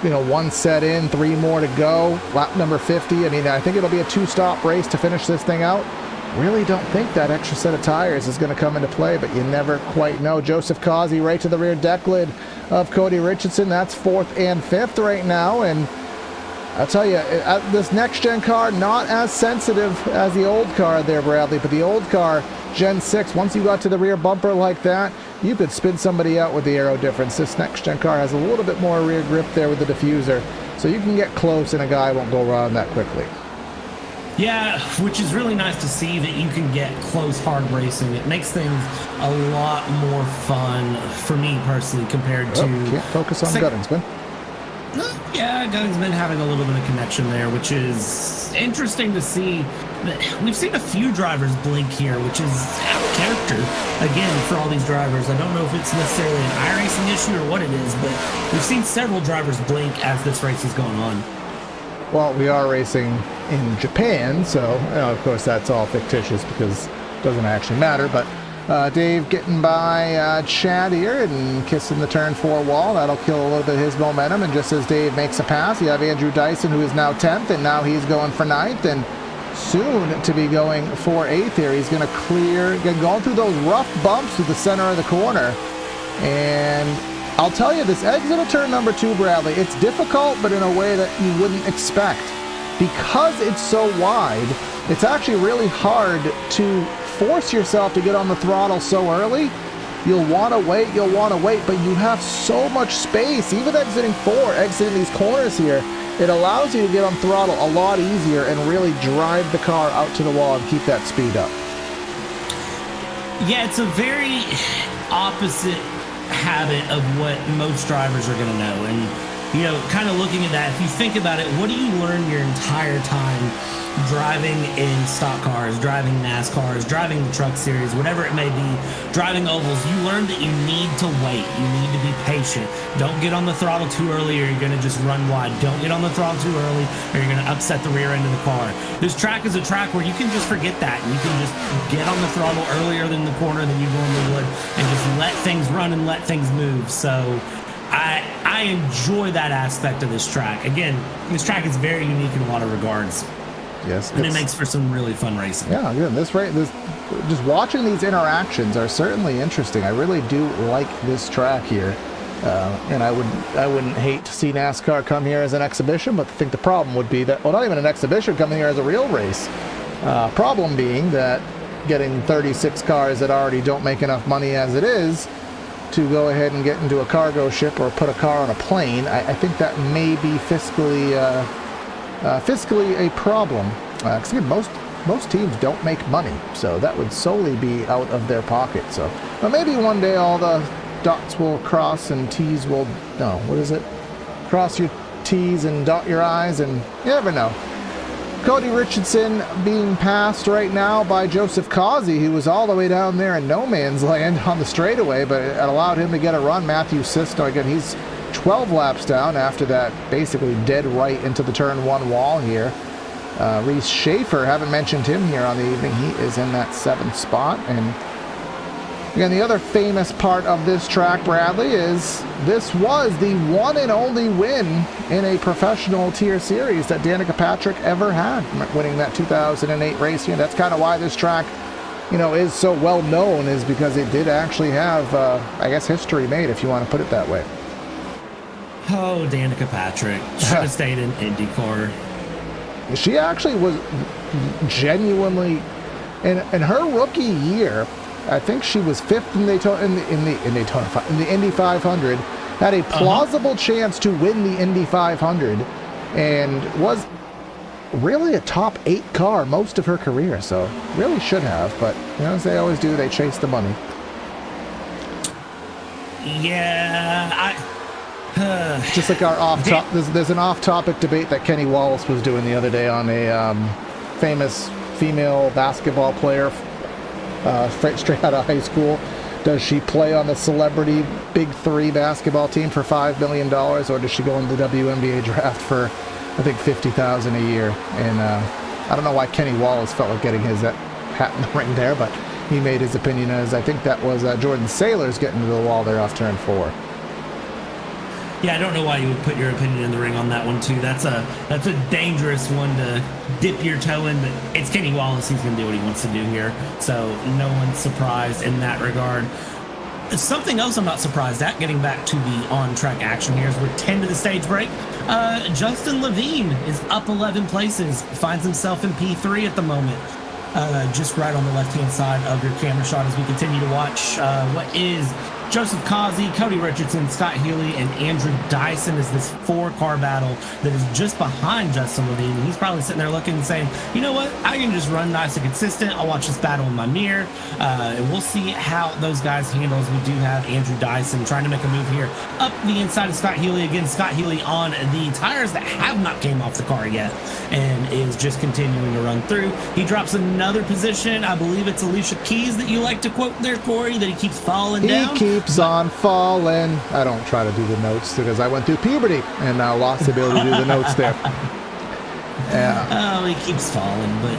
you know, one set in, 3 more to go, lap number 50. I mean, I think it'll be a 2-stop race to finish this thing out. Really don't think that extra set of tires is going to come into play, but you never quite know. Joseph Causey right to the rear deck lid of Cody Richardson. That's 4th and 5th right now, and I'll tell you, this next-gen car, not as sensitive as the old car there, Bradley, but the old car, Gen 6, once you got to the rear bumper like that, you could spin somebody out with the aero difference. This next-gen car has a little bit more rear grip there with the diffuser, so you can get close and a guy won't go around that quickly. Yeah, which is really nice to see that you can get close, hard racing. It makes things a lot more fun for me personally compared to... Can't focus on Guttingsman. Yeah, Guttingsman having a little bit of connection there, which is interesting to see. We've seen a few drivers blink here, which is out of character, again, for all these drivers. I don't know if it's necessarily an iRacing issue or what it is, but we've seen several drivers blink as this race is going on. Well, we are racing in Japan, so of course that's all fictitious because it doesn't actually matter. But Dave getting by Chad here and kissing the turn 4 wall. That'll kill a little bit of his momentum. And just as Dave makes a pass, you have Andrew Dyson, who is now 10th, and now he's going for 9th, and soon to be going for 8th here. He's going to clear, going through those rough bumps to the center of the corner. And I'll tell you, this exit of turn number 2, Bradley, it's difficult, but in a way that you wouldn't expect. Because it's so wide, it's actually really hard to force yourself to get on the throttle so early. You'll want to wait, but you have so much space. Even exiting 4, exiting these corners here, it allows you to get on throttle a lot easier and really drive the car out to the wall and keep that speed up. Yeah, it's a very opposite habit of what most drivers are going to know. And, you know, kind of looking at that, if you think about it, what do you learn your entire time driving in stock cars, driving NASCARs, driving the truck series, whatever it may be, driving ovals? You learn that you need to wait. You need to be patient. Don't get on the throttle too early or you're going to just run wide. Don't get on the throttle too early or you're going to upset the rear end of the car. This track is a track where you can just forget that. You can just get on the throttle earlier than the corner than you normally would and just let things run and let things move. So I enjoy that aspect of this track. Again, this track is very unique in a lot of regards. Yes, and it makes for some really fun racing. Yeah, again, just watching these interactions are certainly interesting. I really do like this track here, and I wouldn't hate to see NASCAR come here as an exhibition, but I think the problem would be that, well, not even an exhibition, coming here as a real race. Problem being that getting 36 cars that already don't make enough money as it is to go ahead and get into a cargo ship or put a car on a plane, I think that may be fiscally a problem, because most teams don't make money, so that would solely be out of their pocket. So maybe one day all the dots will cross and T's will, no, what is it? Cross your T's and dot your I's, and you never know. Cody Richardson being passed right now by Joseph Causey, who was all the way down there in no man's land on the straightaway, but it allowed him to get a run. Matthew Sisto, again, he's 12 laps down after that basically dead right into the turn 1 wall here. Reese Schaefer, haven't mentioned him here on the evening. He is in that 7th spot. And again, the other famous part of this track, Bradley, is this was the one and only win in a professional tier series that Danica Patrick ever had, winning that 2008 race here. That's kind of why this track, you know, is so well known, is because it did actually have, I guess, history made, if you want to put it that way. Oh, Danica Patrick should have stayed in IndyCar. She actually was genuinely, in her rookie year, I think she was 5th in the Indy 500, had a plausible chance to win the Indy 500, and was really a top 8 car most of her career. So really should have, but you know, as they always do, they chase the money. Yeah, just like our off-top, there's an off-topic debate that Kenny Wallace was doing the other day on a famous female basketball player, straight out of high school, Does she play on the celebrity Big Three basketball team for $5 million, or does she go into the WNBA draft for, I think, $50,000 a year? And I don't know why Kenny Wallace felt like getting his hat in the ring there, but he made his opinion as I think that was Jordan Saylor's getting to the wall there off turn 4. Yeah, I don't know why you would put your opinion in the ring on that one too. That's a dangerous one to dip your toe in, but it's Kenny Wallace. He's going to do what he wants to do here, so no one's surprised in that regard. Something else I'm not surprised at, getting back to the on-track action here, is we're 10 to the stage break. Justin Levine is up 11 places, finds himself in P3 at the moment. Just right on the left-hand side of your camera shot as we continue to watch what is Joseph Causey, Cody Richardson, Scott Healy, and Andrew Dyson is this 4-car battle that is just behind Justin Levine. He's probably sitting there looking and saying, you know what, I can just run nice and consistent. I'll watch this battle in my mirror, and we'll see how those guys handle as we do have Andrew Dyson trying to make a move here up the inside of Scott Healy. Again, Scott Healy on the tires that have not came off the car yet and is just continuing to run through. He drops another position. I believe it's Alicia Keys that you like to quote there, Corey, that he keeps falling down. Keeps on falling. I don't try to do the notes because I went through puberty and now lost the ability to do the notes there. Oh, he keeps falling, but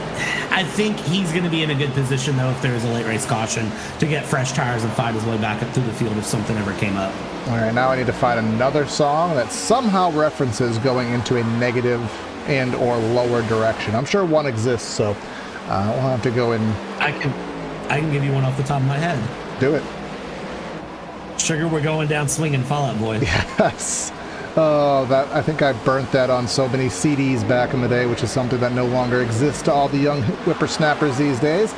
I think he's going to be in a good position, though, if there is a late race caution, to get fresh tires and fight his way back up through the field if something ever came up. All right, now I need to find another song that somehow references going into a negative and or lower direction. I'm sure one exists, so we'll have to go and... I can give you one off the top of my head. Do it. Sugar, we're going down swinging Fall Out Boy. Yes. Oh, that I think I burnt that on so many CDs back in the day, which is something that no longer exists to all the young whippersnappers these days.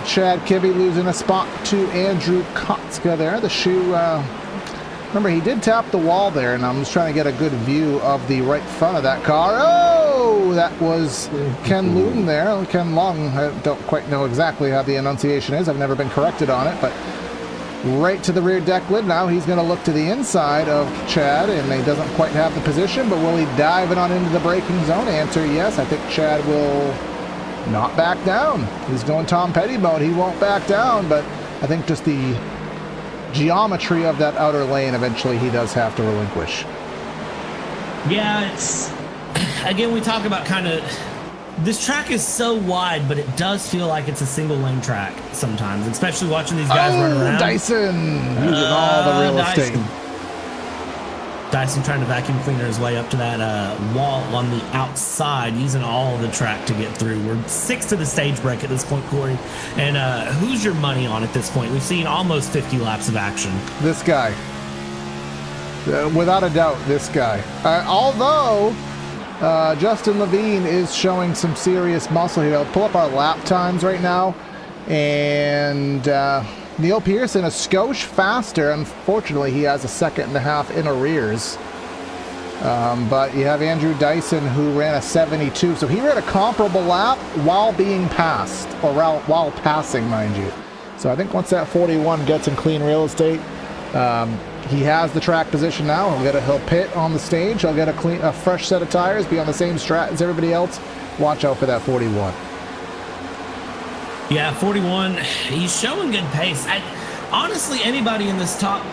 Chad Kibbe losing a spot to Andrew Kotska there. The shoe, remember, he did tap the wall there, and I'm just trying to get a good view of the right front of that car. Oh, that was Ken Long there. Ken Long, I don't quite know exactly how the enunciation is. I've never been corrected on it, but right to the rear deck lid now. He's going to look to the inside of Chad, and he doesn't quite have the position, but will he dive it on into the braking zone? Answer yes. I think Chad will not back down. He's going Tom Petty mode. He won't back down, but I think just the geometry of that outer lane, eventually he does have to relinquish. Yeah, it's... Again, we talk about kind of... This track is so wide, but it does feel like it's a single lane track sometimes, especially watching these guys run around. Dyson using all the real estate. Dyson trying to vacuum cleaner his way up to that wall on the outside, using all the track to get through. We're 6 to the stage break at this point, Corey. And who's your money on at this point? We've seen almost 50 laps of action. This guy. Without a doubt, this guy. Although... Justin Levine is showing some serious muscle here. I'll pull up our lap times right now. And Neil Pearson, a skosh faster. Unfortunately, he has a 1.5 seconds in arrears. But you have Andrew Dyson, who ran a 72. So he ran a comparable lap while being passed, or while passing, mind you. So I think once that 41 gets in clean real estate, he has the track position now. He'll pit on the stage. He'll get a fresh set of tires, be on the same strat as everybody else. Watch out for that 41. Yeah, 41. He's showing good pace. Honestly, anybody in this top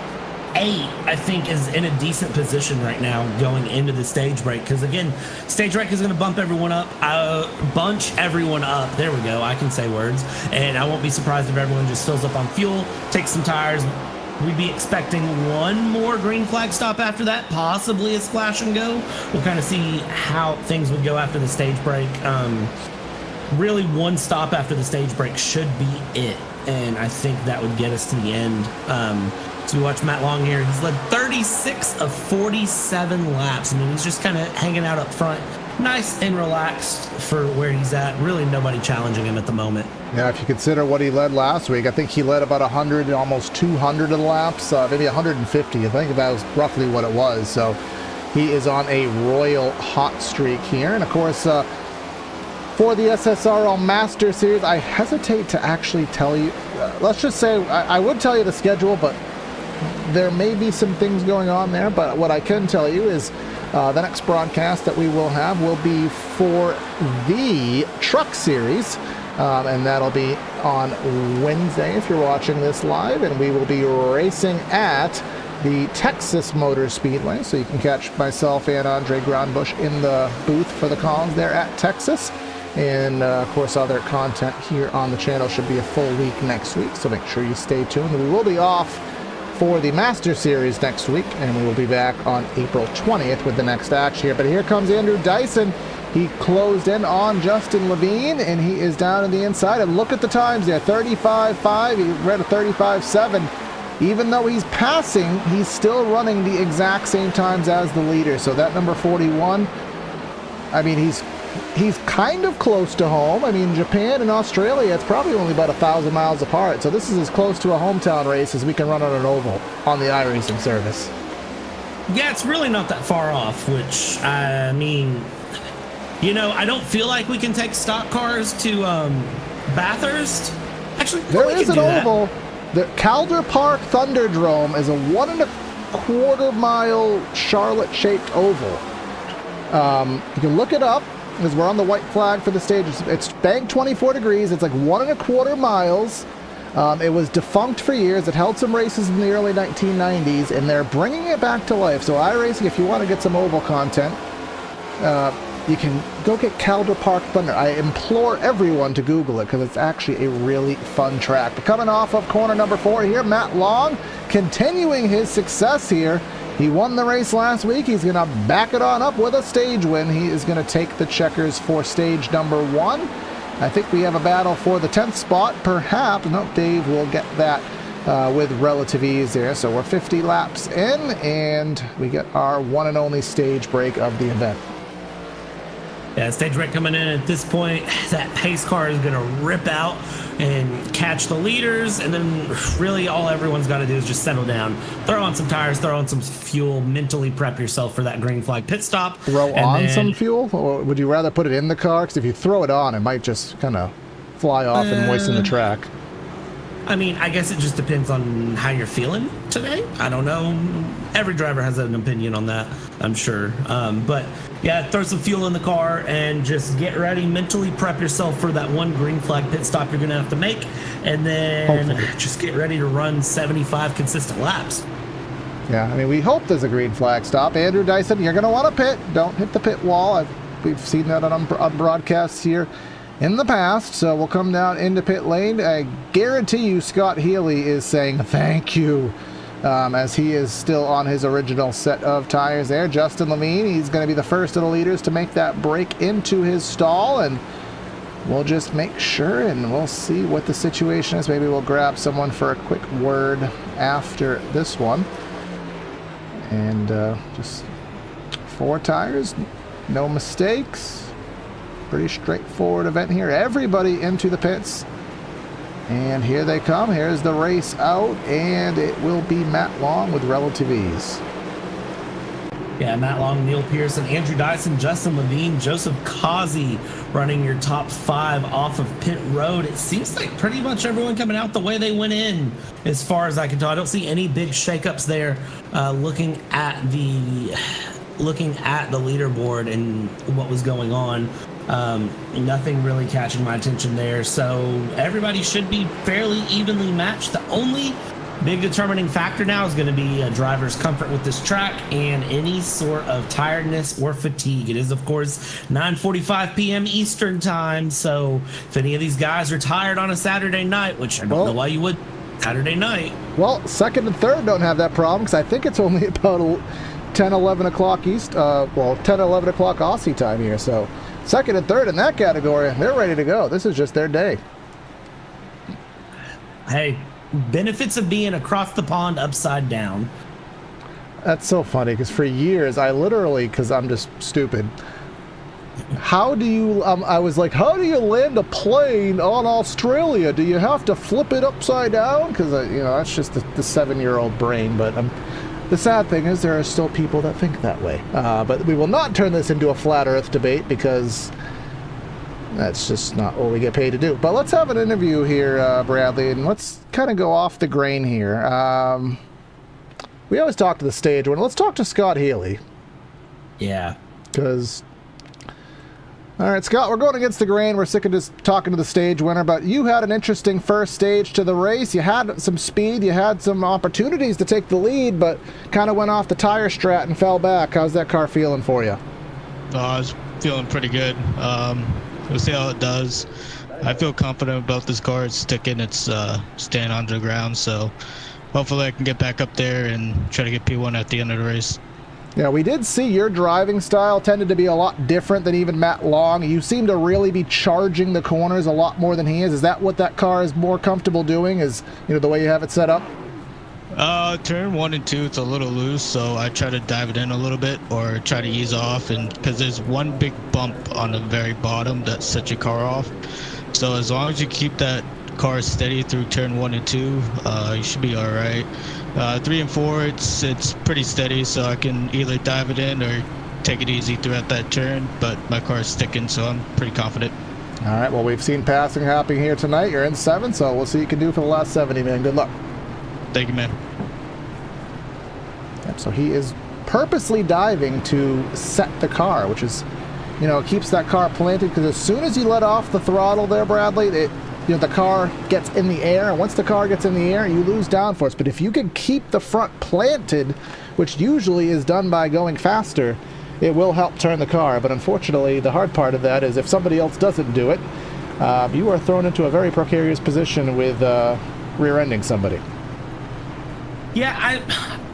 8, I think, is in a decent position right now going into the stage break. Because again, stage break is going to bump everyone up, bunch everyone up. There we go. I can say words, and I won't be surprised if everyone just fills up on fuel, takes some tires. We'd be expecting one more green flag stop after that, possibly a splash and go. We'll kind of see how things would go after the stage break. Really, one stop after the stage break should be it, and I think that would get us to the end. So we watch Matt Long here. He's led 36 of 47 laps. I mean, he's just kind of hanging out up front. Nice and relaxed for where he's at. Really nobody challenging him at the moment. Yeah, if you consider what he led last week, I think he led about 100, almost 200 of the laps, maybe 150. I think that was roughly what it was. So he is on a royal hot streak here. And of course, for the SSRL Master Series, I hesitate to actually tell you. Let's just say I would tell you the schedule, but there may be some things going on there. But what I can tell you is the next broadcast that we will have will be for the Truck Series. and that'll be on Wednesday if you're watching this live, and we will be racing at the Texas Motor Speedway, so you can catch myself and Andre Grandbush in the booth for the calls there at Texas. And of course, other content here on the channel should be a full week next week, so make sure you stay tuned. We will be off for the Master Series next week, and we will be back on April 20th with the next action here. But here comes Andrew Dyson. He closed in on Justin Levine, and he is down in the inside. And look at the times there, 35.5. He ran a 35.7. Even though he's passing, he's still running the exact same times as the leader. So that number 41, I mean, he's kind of close to home. I mean, Japan and Australia, it's probably only about 1,000 miles apart. So this is as close to a hometown race as we can run on an oval on the iRacing service. Yeah, it's really not that far off, which, I mean, you know, I don't feel like we can take stock cars to Bathurst. Actually, there is an oval. The Calder Park Thunderdome is a 1.25 mile Charlotte-shaped oval. You can look it up because we're on the white flag for the stage. It's banked 24 degrees. It's like 1.25 miles. It was defunct for years. It held some races in the early 1990s, and they're bringing it back to life. So iRacing, if you want to get some oval content, you can go get Calder Park Thunder. I implore everyone to Google it because it's actually a really fun track. But coming off of corner number 4 here, Matt Long continuing his success here. He won the race last week. He's going to back it on up with a stage win. He is going to take the checkers for stage number 1. I think we have a battle for the 10th spot, perhaps. No, Dave will get that with relative ease there. So we're 50 laps in, and we get our one and only stage break of the event. Yeah, stage break coming in at this point. That pace car is going to rip out and catch the leaders, and then really all everyone's got to do is just settle down, throw on some tires, throw on some fuel, mentally prep yourself for that green flag pit stop. Throw on some fuel? Or would you rather put it in the car? Because if you throw it on, it might just kind of fly off and moisten the track. I mean, I guess it just depends on how you're feeling today. I don't know. Every driver has an opinion on that, I'm sure. But yeah, throw some fuel in the car and just get ready. Mentally prep yourself for that one green flag pit stop you're going to have to make. And then just get ready to run 75 consistent laps. Yeah, I mean, we hope there's a green flag stop. Andrew Dyson, you're going to want to pit. Don't hit the pit wall. We've seen that on broadcasts here in the past, so we'll come down into pit lane. I guarantee you Scott Healy is saying thank you as he is still on his original set of tires there. Justin Levine, he's going to be the first of the leaders to make that break into his stall, and we'll just make sure and we'll see what the situation is. Maybe we'll grab someone for a quick word after this one. And just 4 tires, no mistakes. Pretty straightforward event here. Everybody into the pits. And here they come. Here's the race out, and it will be Matt Long with relative ease. Yeah, Matt Long, Neil Pearson, Andrew Dyson, Justin Levine, Joseph Causey running your top 5 off of pit road. It seems like pretty much everyone coming out the way they went in, as far as I can tell. I don't see any big shakeups there. Looking at the leaderboard and what was going on. Nothing really catching my attention there. So everybody should be fairly evenly matched. The only big determining factor now is going to be a driver's comfort with this track and any sort of tiredness or fatigue. It is, of course, 9:45 p.m. Eastern time. So if any of these guys are tired on a Saturday night, which I don't know why you would, Saturday night. Well, second and third don't have that problem because I think it's only about 10, 11 o'clock East, 10, 11 o'clock Aussie time here. So second and third in that category, they're ready to go. This is just their day. Hey, benefits of being across the pond upside down. That's so funny because for years I literally, because I'm just stupid, how do you I was like, how do you land a plane on Australia? Do you have to flip it upside down? Because that's just the 7-year-old brain. But the sad thing is there are still people that think that way. But we will not turn this into a flat earth debate because that's just not what we get paid to do. But let's have an interview here, Bradley, and let's kind of go off the grain here. We always talk to the stage one. Let's talk to Scott Healy. Yeah. Because All right, Scott, we're going against the grain. We're sick of just talking to the stage winner, but you had an interesting first stage to the race. You had some speed, you had some opportunities to take the lead, but kind of went off the tire strat and fell back. How's that car feeling for you? I was feeling pretty good. We'll see how it does. I feel confident about this car. It's sticking, it's staying on the ground, so hopefully I can get back up there and try to get P1 at the end of the race. Yeah, we did see your driving style tended to be a lot different than even Matt Long. You seem to really be charging the corners a lot more than he is. Is that what that car is more comfortable doing, is, you know, the way you have it set up? Turn 1 and 2, it's a little loose, so I try to dive it in a little bit or try to ease off, and because there's one big bump on the very bottom that sets your car off. So as long as you keep that car steady through turn 1 and 2, you should be all right. 3 and 4, it's pretty steady, so I can either dive it in or take it easy throughout that turn, but my car is sticking, so I'm pretty confident. All right, well, we've seen passing happening here tonight. You're in 7, so we'll see what you can do for the last 70, man. Good luck. Thank you, man. Yep, so he is purposely diving to set the car, which is, you know, keeps that car planted, because as soon as you let off the throttle there, Bradley, you know, the car gets in the air, and once the car gets in the air, you lose downforce. But if you can keep the front planted, which usually is done by going faster, it will help turn the car. But unfortunately, the hard part of that is if somebody else doesn't do it, you are thrown into a very precarious position with rear-ending somebody. Yeah,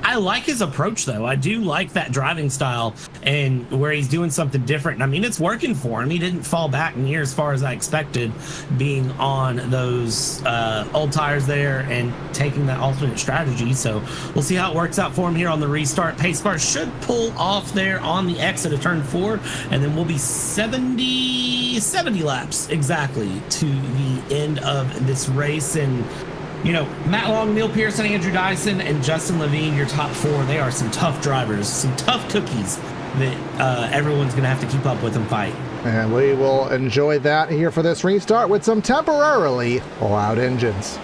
I like his approach, though. I do like that driving style and where he's doing something different. I mean, it's working for him. He didn't fall back near as far as I expected, being on those old tires there and taking that alternate strategy. So we'll see how it works out for him here on the restart. Pace car should pull off there on the exit of turn 4, and then we'll be 70 laps exactly to the end of this race. And you know, Matt Long, Neil Pearson, Andrew Dyson, and Justin Levine, your top 4, they are some tough drivers, some tough cookies that everyone's going to have to keep up with and fight. And we will enjoy that here for this restart with some temporarily loud engines.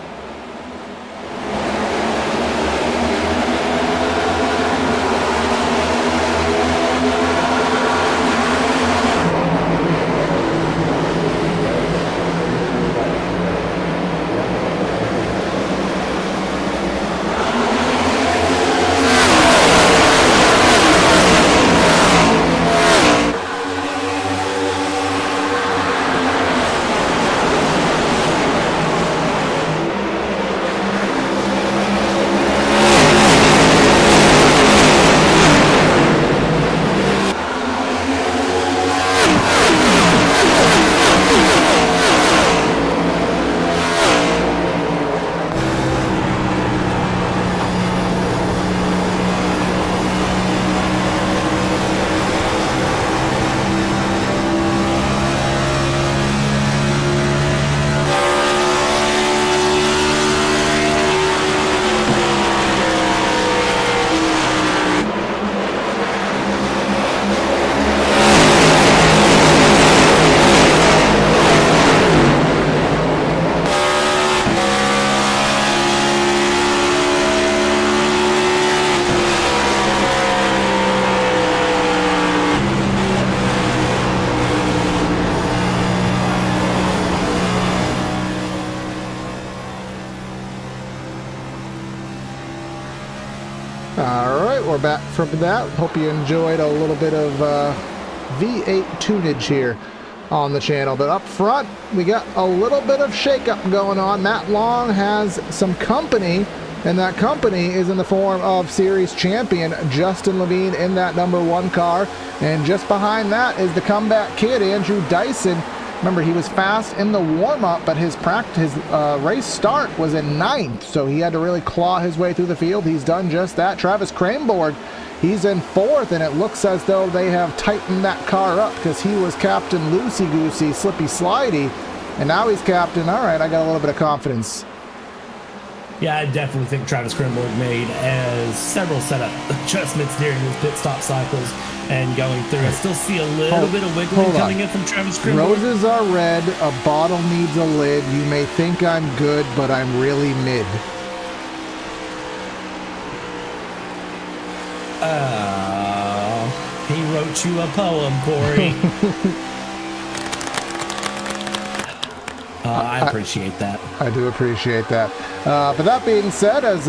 We're back from that. Hope you enjoyed a little bit of V8 tunage here on the channel. But up front, we got a little bit of shakeup going on. Matt Long has some company, and that company is in the form of series champion Justin Levine in that #1 car. And just behind that is the comeback kid, Andrew Dyson. Remember, he was fast in the warm-up, but his race start was in 9th, so he had to really claw his way through the field. He's done just that. Travis Cranborg, he's in 4th, and it looks as though they have tightened that car up because he was Captain Loosey-Goosey, Slippy Slidey, and now he's Captain, all right, I got a little bit of confidence. Yeah, I definitely think Travis Cranborg made several setup adjustments during his pit stop cycles and going through. I still see a little bit of wiggling coming in from Travis Cranborg. Roses are red, a bottle needs a lid. You may think I'm good, but I'm really mid. He wrote you a poem, Corey. I appreciate that. I do appreciate that. But that being said, as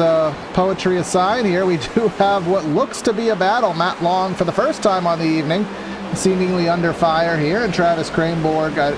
poetry aside here, we do have what looks to be a battle. Matt Long, for the first time on the evening, seemingly under fire here, and Travis Cranborg,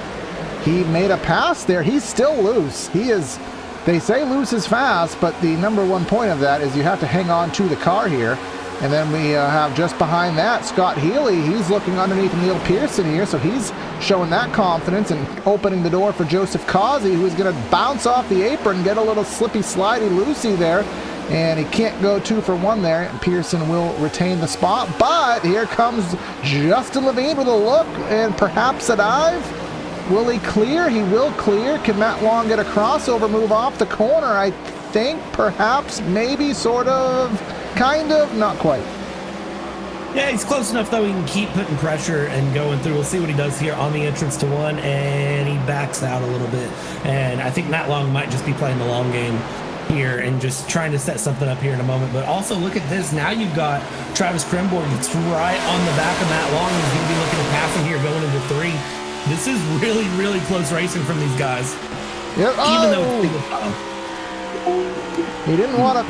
he made a pass there. He's still loose. He is, they say loose is fast, but the number one point of that is you have to hang on to the car here. And then we have just behind that Scott Healy. He's looking underneath Neil Pearson here, so he's showing that confidence and opening the door for Joseph Causey, who's going to bounce off the apron, get a little slippy slidey loosey there, and he can't go 2 for 1 there. Pearson will retain the spot, but here comes Justin Levine with a look and perhaps a dive. Will he clear? He will clear. Can Matt Long get a crossover move off the corner? I think, perhaps, maybe, sort of, kind of, not quite. Yeah, he's close enough, though. He can keep putting pressure and going through. We'll see what he does here on the entrance to 1, and he backs out a little bit. And I think Matt Long might just be playing the long game here and just trying to set something up here in a moment. But also, look at this. Now you've got Travis Cranborg. It's right on the back of Matt Long. He's going to be looking to pass him here going into 3. This is really, really close racing from these guys. Yep. Even though he didn't want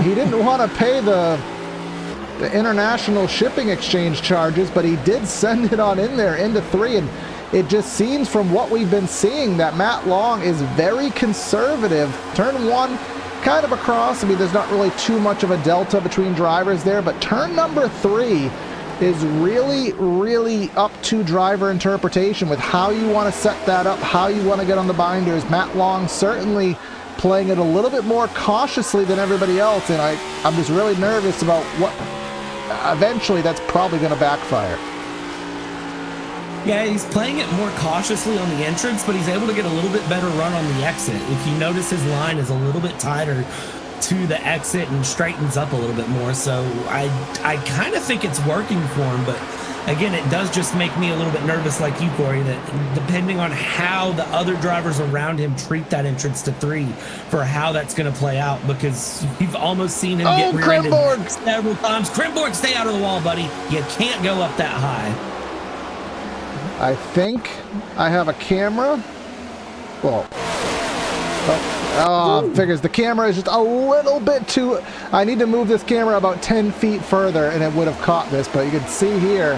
to pay the international shipping exchange charges, but he did send it on in there into 3, and it just seems from what we've been seeing that Matt Long is very conservative. Turn 1 kind of across. I mean, there's not really too much of a delta between drivers there, but turn number 3 is really, really up to driver interpretation with how you want to set that up, how you want to get on the binders. Matt Long certainly playing it a little bit more cautiously than everybody else, and I'm just really nervous about what eventually that's probably going to backfire. Yeah, he's playing it more cautiously on the entrance, but he's able to get a little bit better run on the exit. If you notice, his line is a little bit tighter to the exit and straightens up a little bit more. So I kind of think it's working for him, but again, it does just make me a little bit nervous, like you, Corey, that depending on how the other drivers around him treat that entrance to 3 for how that's going to play out, because you've almost seen him get rear-ended several times. Cranborg, stay out of the wall, buddy. You can't go up that high. I think I have a camera. Well, figures the camera is just a little bit too... I need to move this camera about 10 feet further and it would have caught this, but you can see here.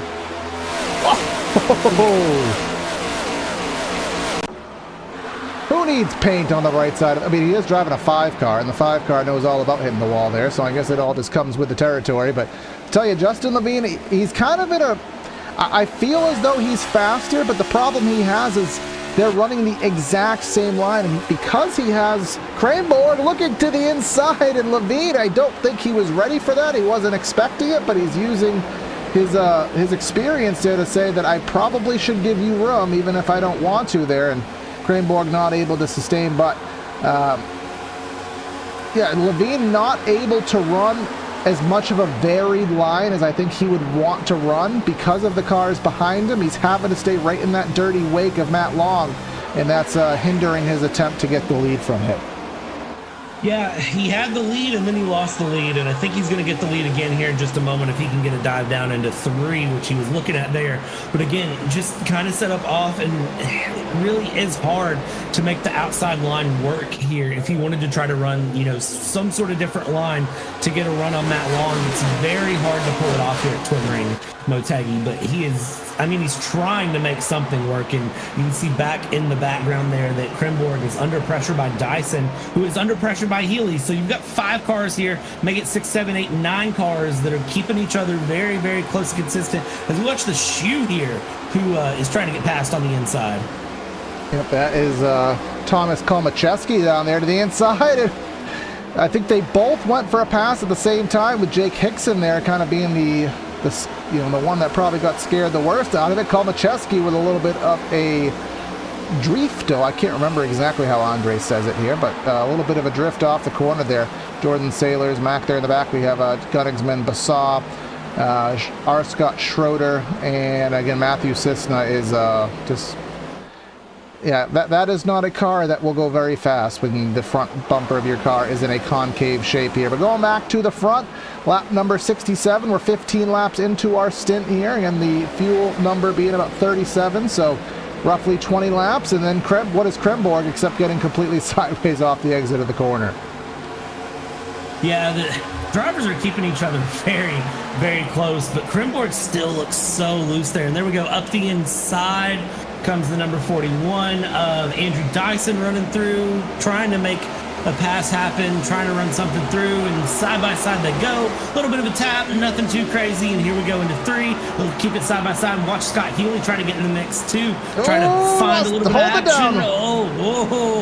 Who needs paint on the right side? I mean, he is driving a 5 car, and the 5 car knows all about hitting the wall there, so I guess it all just comes with the territory. But I tell you, Justin Levine, he's kind of in a... I feel as though he's faster, but the problem he has is they're running the exact same line, and because he has Cranborg looking to the inside, and Levine, I don't think he was ready for that. He wasn't expecting it, but he's using his experience there to say that I probably should give you room, even if I don't want to there, and Cranborg not able to sustain, but yeah, Levine not able to run as much of a varied line as I think he would want to run because of the cars behind him. He's having to stay right in that dirty wake of Matt Long, and that's hindering his attempt to get the lead from him. Yeah, he had the lead and then he lost the lead, and I think he's going to get the lead again here in just a moment if he can get a dive down into 3, which he was looking at there. But again, just kind of set up off, and it really is hard to make the outside line work here if he wanted to try to run, you know, some sort of different line to get a run on Matt Long. It's very hard to pull it off here at Twin Ring Motegi, but he is, I mean, he's trying to make something work, and you can see back in the background there that Cranborg is under pressure by Dyson, who is under pressure by Healy. So you've got 5 cars here, make it 6, 7, 8, 9 cars that are keeping each other very, very close and consistent. As we watch the shoe here, who is trying to get past on the inside. Yep, that is Thomas Kolmacheski down there to the inside. And I think they both went for a pass at the same time, with Jake Hickson there kind of being the one that probably got scared the worst out of it. Kolmacheski with a little bit of a drifto. I can't remember exactly how Andre says it here, but a little bit of a drift off the corner there. Jordan Sailors, Mac there in the back. We have Gunningsman Basaw, R. Scott Schroeder, and again Matthew Cisna is just... Yeah, that is not a car that will go very fast when the front bumper of your car is in a concave shape here. But going back to the front, lap number 67, we're 15 laps into our stint here, and the fuel number being about 37, so roughly 20 laps, and then what is Kremborg except getting completely sideways off the exit of the corner? Yeah, the drivers are keeping each other very, very close, but Kremborg still looks so loose there. And there we go, up the inside comes the number 41 of Andrew Dyson running through, trying to make a pass happen, trying to run something through, and side by side they go. A little bit of a tap, nothing too crazy, and here we go into 3. We'll keep it side by side and watch Scott Healy try to get in the mix too, trying to find a little bit of action.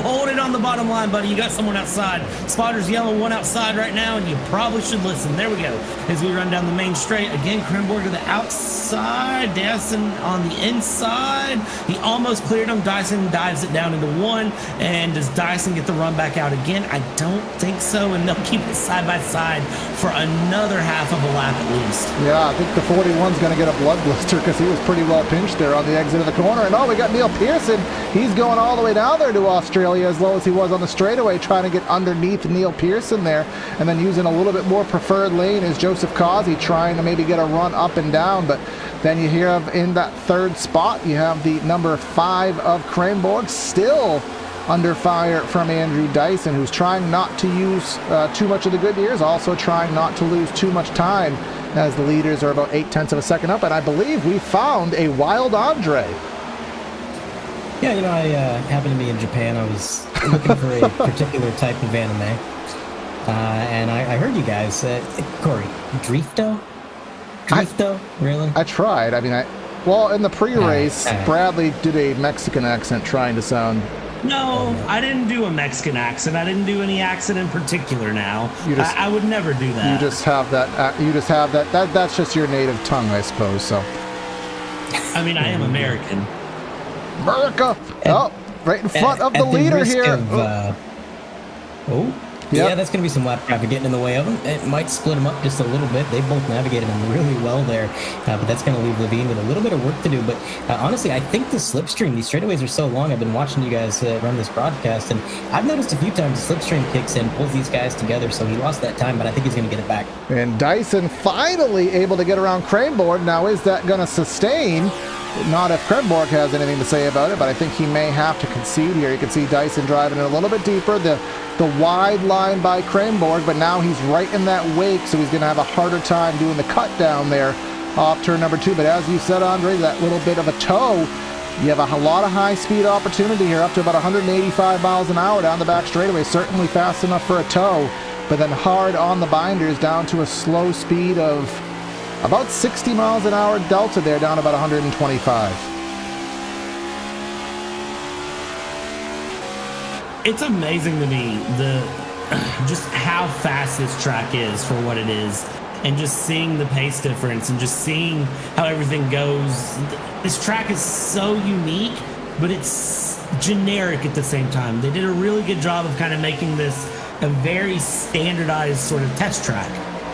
Hold it on the bottom line, buddy. You got someone outside. Spotter's yelling one outside right now, and you probably should listen. There we go. As we run down the main straight, again, Kremborg to the outside, Dyson on the inside. He almost cleared him. Dyson dives it down into 1, and does Dyson get the run back out again? I don't think so, and they'll keep it side by side for another half of a lap at least. Yeah, I think the 41's going to get a blood blister because he was pretty well pinched there on the exit of the corner. And we got Neil Pearson. He's going all the way down there to Australia as low as he was on the straightaway, trying to get underneath Neil Pearson there, and then using a little bit more preferred lane is Joseph Causey trying to maybe get a run up and down. But then you hear in that 3rd spot, you have the number 5 of Kremborg still under fire from Andrew Dyson, who's trying not to use too much of the good years, also trying not to lose too much time as the leaders are about 0.8 of a second up. And I believe we found a wild Andre. Yeah, I happened to be in Japan. I was looking for a particular type of anime. And I heard you guys, Corey, Drifto? Really? I tried. I mean, in the pre-race, Bradley did a Mexican accent trying to sound... No, I didn't do a Mexican accent. I didn't do any accent in particular now. I would never do that. You just have that. That's just your native tongue, I suppose, so. I mean, I am American. America! Right in front of the leader here. Yeah, that's going to be some lap traffic getting in the way of them. It might split them up just a little bit. They both navigated them really well there, but that's going to leave Levine with a little bit of work to do. But honestly, I think the slipstream, these straightaways are so long. I've been watching you guys run this broadcast, and I've noticed a few times the slipstream kicks in, pulls these guys together, so he lost that time, but I think he's going to get it back. And Dyson finally able to get around Kremborg. Now, is that going to sustain? Not if Kremborg has anything to say about it, but I think he may have to concede here. You can see Dyson driving it a little bit deeper. The wide line by Kremborg, but now he's right in that wake, so he's going to have a harder time doing the cut down there off turn number 2. But as you said, Andre, that little bit of a toe, you have a lot of high-speed opportunity here, up to about 185 miles an hour down the back straightaway. Certainly fast enough for a toe, but then hard on the binders down to a slow speed of about 60 miles an hour delta there, down about 125. It's amazing to me just how fast this track is for what it is, and just seeing the pace difference and just seeing how everything goes. This track is so unique, but it's generic at the same time. They did a really good job of kind of making this a very standardized sort of test track.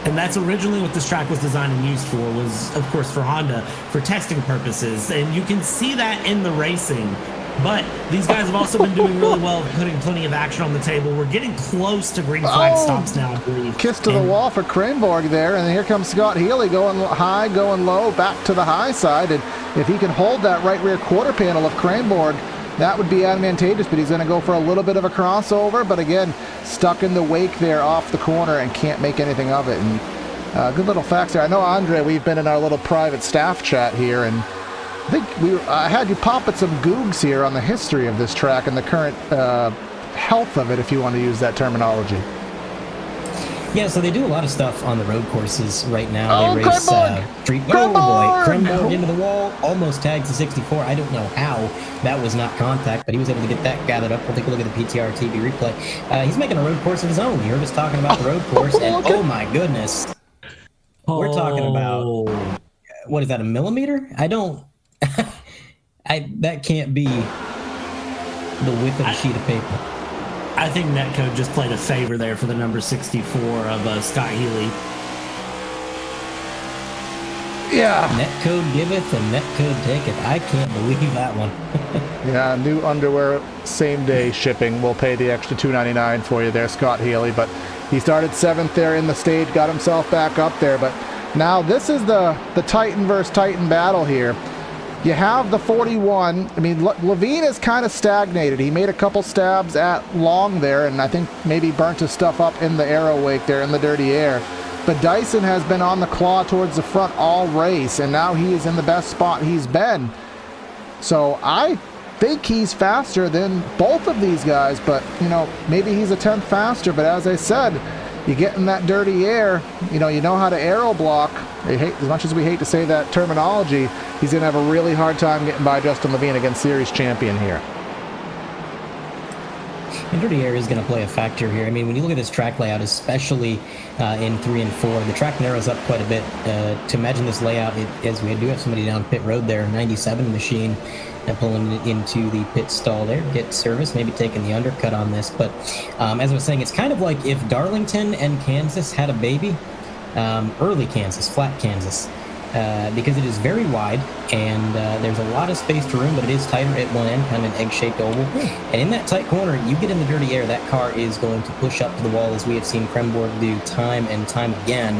And that's originally what this track was designed and used for, was, of course, for Honda, for testing purposes. And you can see that in the racing. But these guys have also been doing really well, putting plenty of action on the table. We're getting close to green flag stops now, I believe. Kiss to the wall for Kremborg there, and here comes Scott Healy going high, going low, back to the high side. And if he can hold that right rear quarter panel of Kremborg, that would be advantageous, but he's going to go for a little bit of a crossover, but again, stuck in the wake there off the corner and can't make anything of it. And good little facts there. I know, Andre, we've been in our little private staff chat here, and I think I had you pop at some googs here on the history of this track and the current health of it, if you want to use that terminology. Yeah, so they do a lot of stuff on the road courses right now. They race street. Kremborg into the wall, almost tags the 64. I don't know how that was not contact, but he was able to get that gathered up. We'll take a look at the PTRTV replay. He's making a road course of his own. You heard us talking about the road course, and oh my goodness, we're talking about, what is that, a millimeter? I don't. That can't be the width of a sheet of paper. I think Netcode just played a favor there for the number 64 of Scott Healy. Yeah. Netcode giveth and netcode taketh. I can't believe that one. Yeah, new underwear, same day shipping. We'll pay the extra $2.99 for you there, Scott Healy. But he started 7th there in the stage, got himself back up there. But now this is the Titan versus Titan battle here. you have the 41. I mean, Levine is kind of stagnated. He made a couple stabs at long there, and I think maybe burnt his stuff up in the aero wake there in the dirty air. But Dyson has been on the claw towards the front all race, and now he is in the best spot he's been. So I think he's faster than both of these guys, but, you know, maybe he's a tenth faster. But as I said, you get in that dirty air, you know how to aero block. As much as we hate to say that terminology, he's going to have a really hard time getting by Justin Levine against series champion here. And dirty air is going to play a factor here. I mean, when you look at this track layout, especially in 3 and 4, the track narrows up quite a bit. To imagine this layout, as we do have somebody down pit road there, 97 machine, pulling it into the pit stall there, get service, maybe taking the undercut on this. But as I was saying, it's kind of like if Darlington and Kansas had a baby, early Kansas, flat Kansas, because it is very wide and there's a lot of space to room, but it is tighter at one end, kind of an egg-shaped oval. And in that tight corner, you get in the dirty air, that car is going to push up to the wall, as we have seen Kremborg do time and time again,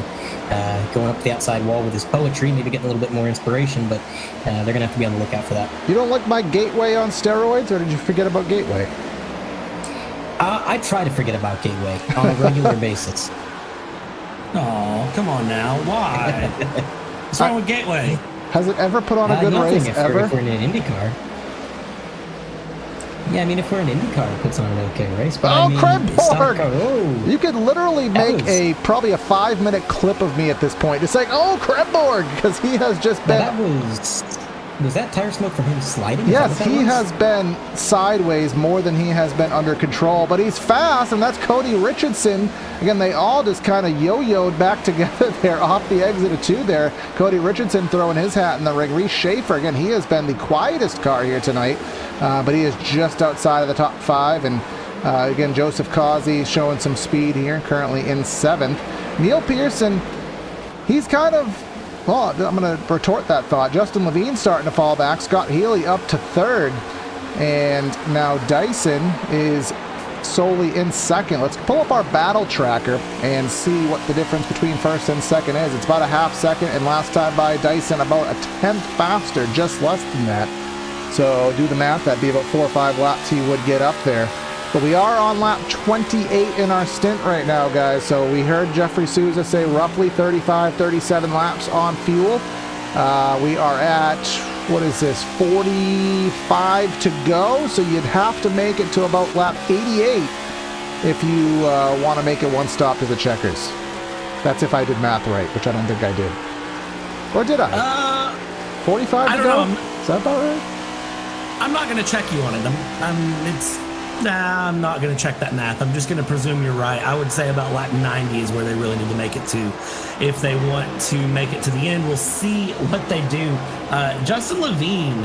going up the outside wall with his poetry, maybe getting a little bit more inspiration, but they're going to have to be on the lookout for that. You don't like my Gateway on steroids, or did you forget about Gateway? I try to forget about Gateway on a regular basis. Oh, come on now. Why? What's wrong with Gateway? Has it ever put on a good race, ever? If we're in an IndyCar. Yeah, I mean, if we're in IndyCar, it puts on an okay race. But oh, I mean, Kremborg! You could literally make probably a 5-minute clip of me at this point. It's like, oh, Kremborg! Because he has just been... Was that tire smoke from him sliding? Yes, he has been sideways more than he has been under control, but he's fast, and that's Cody Richardson. Again, they all just kind of yo-yoed back together there off the exit of 2 there. Cody Richardson throwing his hat in the ring. Reese Schaefer, again, he has been the quietest car here tonight, but he is just outside of the top 5. And again, Joseph Causey showing some speed here, currently in 7th. Neil Pearson, he's kind of... Well, I'm going to retort that thought. Justin Levine starting to fall back. Scott Healy up to 3rd. And now Dyson is solely in 2nd. Let's pull up our battle tracker and see what the difference between 1st and 2nd is. It's about a half second, and last time by Dyson about a 10th faster, just less than that. So do the math. That'd be about 4 or 5 laps he would get up there. But we are on lap 28 in our stint right now, guys. So we heard Jeffrey Souza say roughly 35, 37 laps on fuel. We are at, what is this, 45 to go. So you'd have to make it to about lap 88 if you want to make it one stop to the checkers. That's if I did math right, which I don't think I did. Or did I? 45 to go? Is that about right? I'm not going to check you on it. I'm not going to check that math. I'm just going to presume you're right. I would say about lap 90 is where they really need to make it to if they want to make it to the end. We'll see what they do. Justin Levine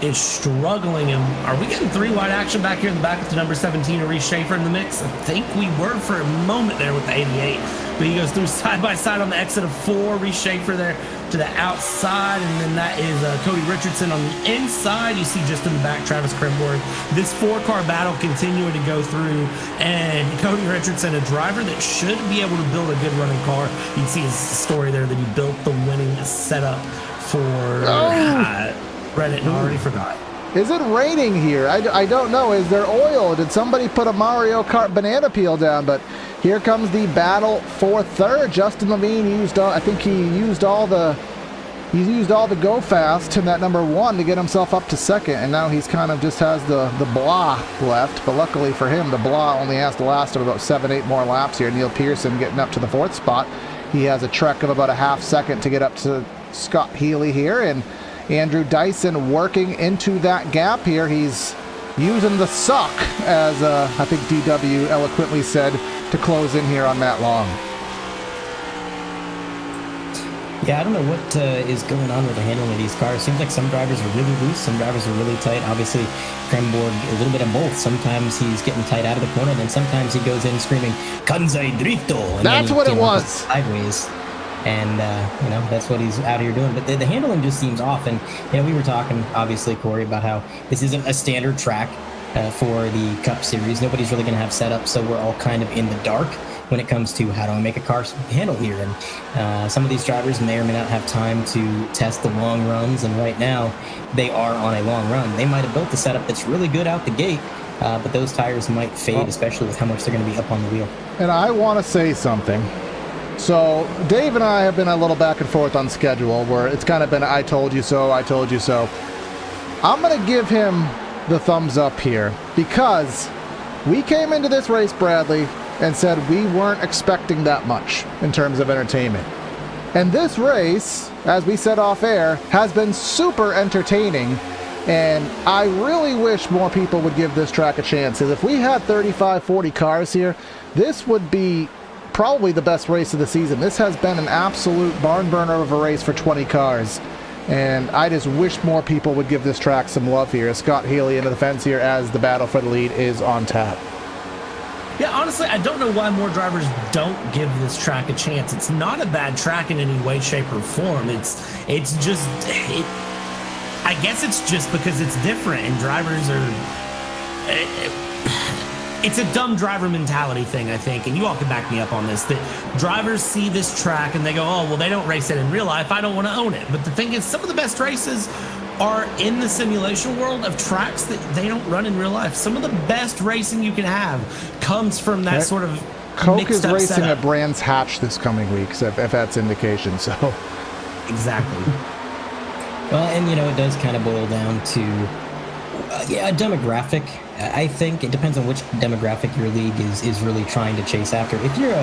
is struggling. And are we getting 3 wide action back here in the back with the number 17 of Reese Schaefer in the mix? I think we were for a moment there with the 88. But he goes through side by side on the exit of 4. Reese Schaefer there to the outside, and then that is Cody Richardson on the inside. You see just in the back Travis Kremborg. This 4-car battle continuing to go through, and Cody Richardson, a driver that should be able to build a good running car. You can see his story there that he built the winning setup for Reddit, and I already forgot. Is it raining here? I don't know. Is there oil? Did somebody put a Mario Kart banana peel down? But here comes the battle for 3rd. Justin Levine used all, I think he used all the go fast in that number 1 to get himself up to 2nd, and now he's kind of just has the blah left. But luckily for him, the blah only has to last about 7-8 more laps here. Neil Pearson getting up to the 4th spot. He has a trek of about a half second to get up to Scott Healy here, and Andrew Dyson working into that gap here. He's using the suck, as I think DW eloquently said, to close in here on Matt Long. Yeah, I don't know what is going on with the handling of these cars. Seems like some drivers are really loose, some drivers are really tight. Obviously, Kremborg, a little bit of both. Sometimes he's getting tight out of the corner, and then sometimes he goes in screaming, Kansai Drifto! And that's what it was! Sideways. And, that's what he's out here doing. But the handling just seems off. And, we were talking, obviously, Corey, about how this isn't a standard track for the Cup Series. Nobody's really going to have setup, so we're all kind of in the dark. when it comes to how do I make a car handle here. And some of these drivers may or may not have time to test the long runs, and right now they are on a long run. They might have built a setup that's really good out the gate, but those tires might fade, especially with how much they're going to be up on the wheel. And I want to say something. So Dave and I have been a little back and forth on schedule, where it's kind of been I told you so, I told you so. I'm going to give him the thumbs up here, because we came into this race, Bradley, and said we weren't expecting that much in terms of entertainment. And this race, as we said off air, has been super entertaining, and I really wish more people would give this track a chance. Because if we had 35, 40 cars here, this would be probably the best race of the season. This has been an absolute barn burner of a race for 20 cars. And I just wish more people would give this track some love here. Scott Healy into the fence here as the battle for the lead is on tap. Yeah, honestly, I don't know why more drivers don't give this track a chance. It's not a bad track in any way, shape, or form. It's just, I guess it's just because it's different and drivers are... It's a dumb driver mentality thing, I think, and you all can back me up on this, that drivers see this track and they go, oh, well, they don't race it in real life, I don't want to own it. But the thing is, some of the best races are in the simulation world of tracks that they don't run in real life. Some of the best racing you can have comes from that sort of Coke is racing setup. at Brands Hatch this coming week, so if that's indication, so. Exactly. Well, and you know, it does kind of boil down to a demographic. I think it depends on which demographic your league is really trying to chase after. If you're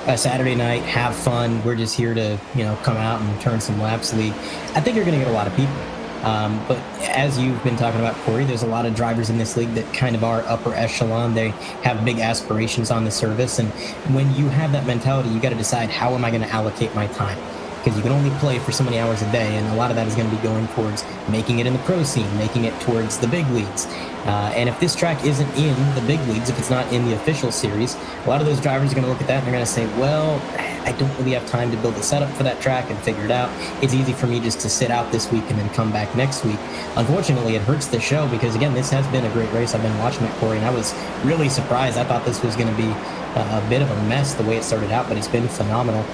a Saturday night, have fun, we're just here to, you know, come out and turn some laps league, I think you're going to get a lot of people. But as you've been talking about, Corey, there's a lot of drivers in this league that kind of are upper echelon. They have big aspirations on the service. And when you have that mentality, you got to decide, how am I going to allocate my time? Because you can only play for so many hours a day, and a lot of that is going to be going towards making it in the pro scene, making it towards the big leagues. And if this track isn't in the big leagues, if it's not in the official series, a lot of those drivers are going to look at that and they're going to say, well, I don't really have time to build a setup for that track and figure it out. It's easy for me just to sit out this week and then come back next week. Unfortunately, it hurts the show because, again, this has been a great race. I've been watching it, Corey, and I was really surprised. I thought this was going to be a bit of a mess the way it started out, but it's been phenomenal.